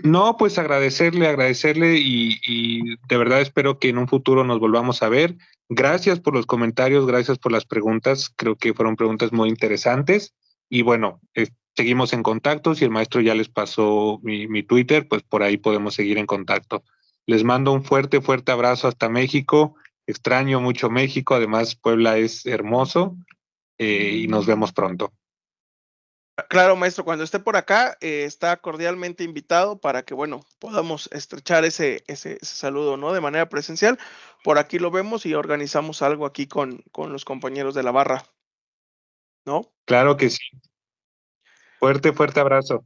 No, pues agradecerle y de verdad espero que en un futuro nos volvamos a ver. Gracias por los comentarios, gracias por las preguntas. Creo que fueron preguntas muy interesantes. Y bueno, seguimos en contacto. Si el maestro ya les pasó mi Twitter, pues por ahí podemos seguir en contacto. Les mando un fuerte abrazo hasta México. Extraño mucho México. Además, Puebla es hermoso y nos vemos pronto. Claro, maestro, cuando esté por acá, está cordialmente invitado para que, bueno, podamos estrechar ese saludo, ¿no? De manera presencial. Por aquí lo vemos y organizamos algo aquí con los compañeros de la barra, ¿no? Claro que sí. Fuerte abrazo.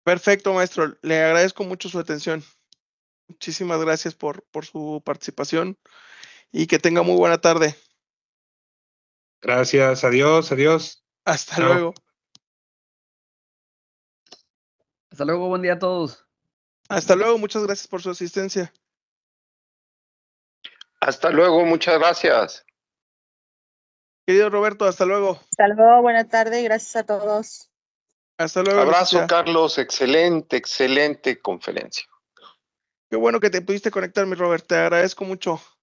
Perfecto, maestro. Le agradezco mucho su atención. Muchísimas gracias por su participación y que tenga muy buena tarde. Gracias, adiós. Hasta Chao. luego. Hasta luego, buen día a todos. Hasta luego, muchas gracias por su asistencia. Hasta luego, muchas gracias. Querido Roberto, hasta luego. Hasta luego, buena tarde y gracias a todos. Hasta luego. Abrazo, Leticia. Carlos, excelente conferencia. Qué bueno que te pudiste conectar, mi Robert, te agradezco mucho.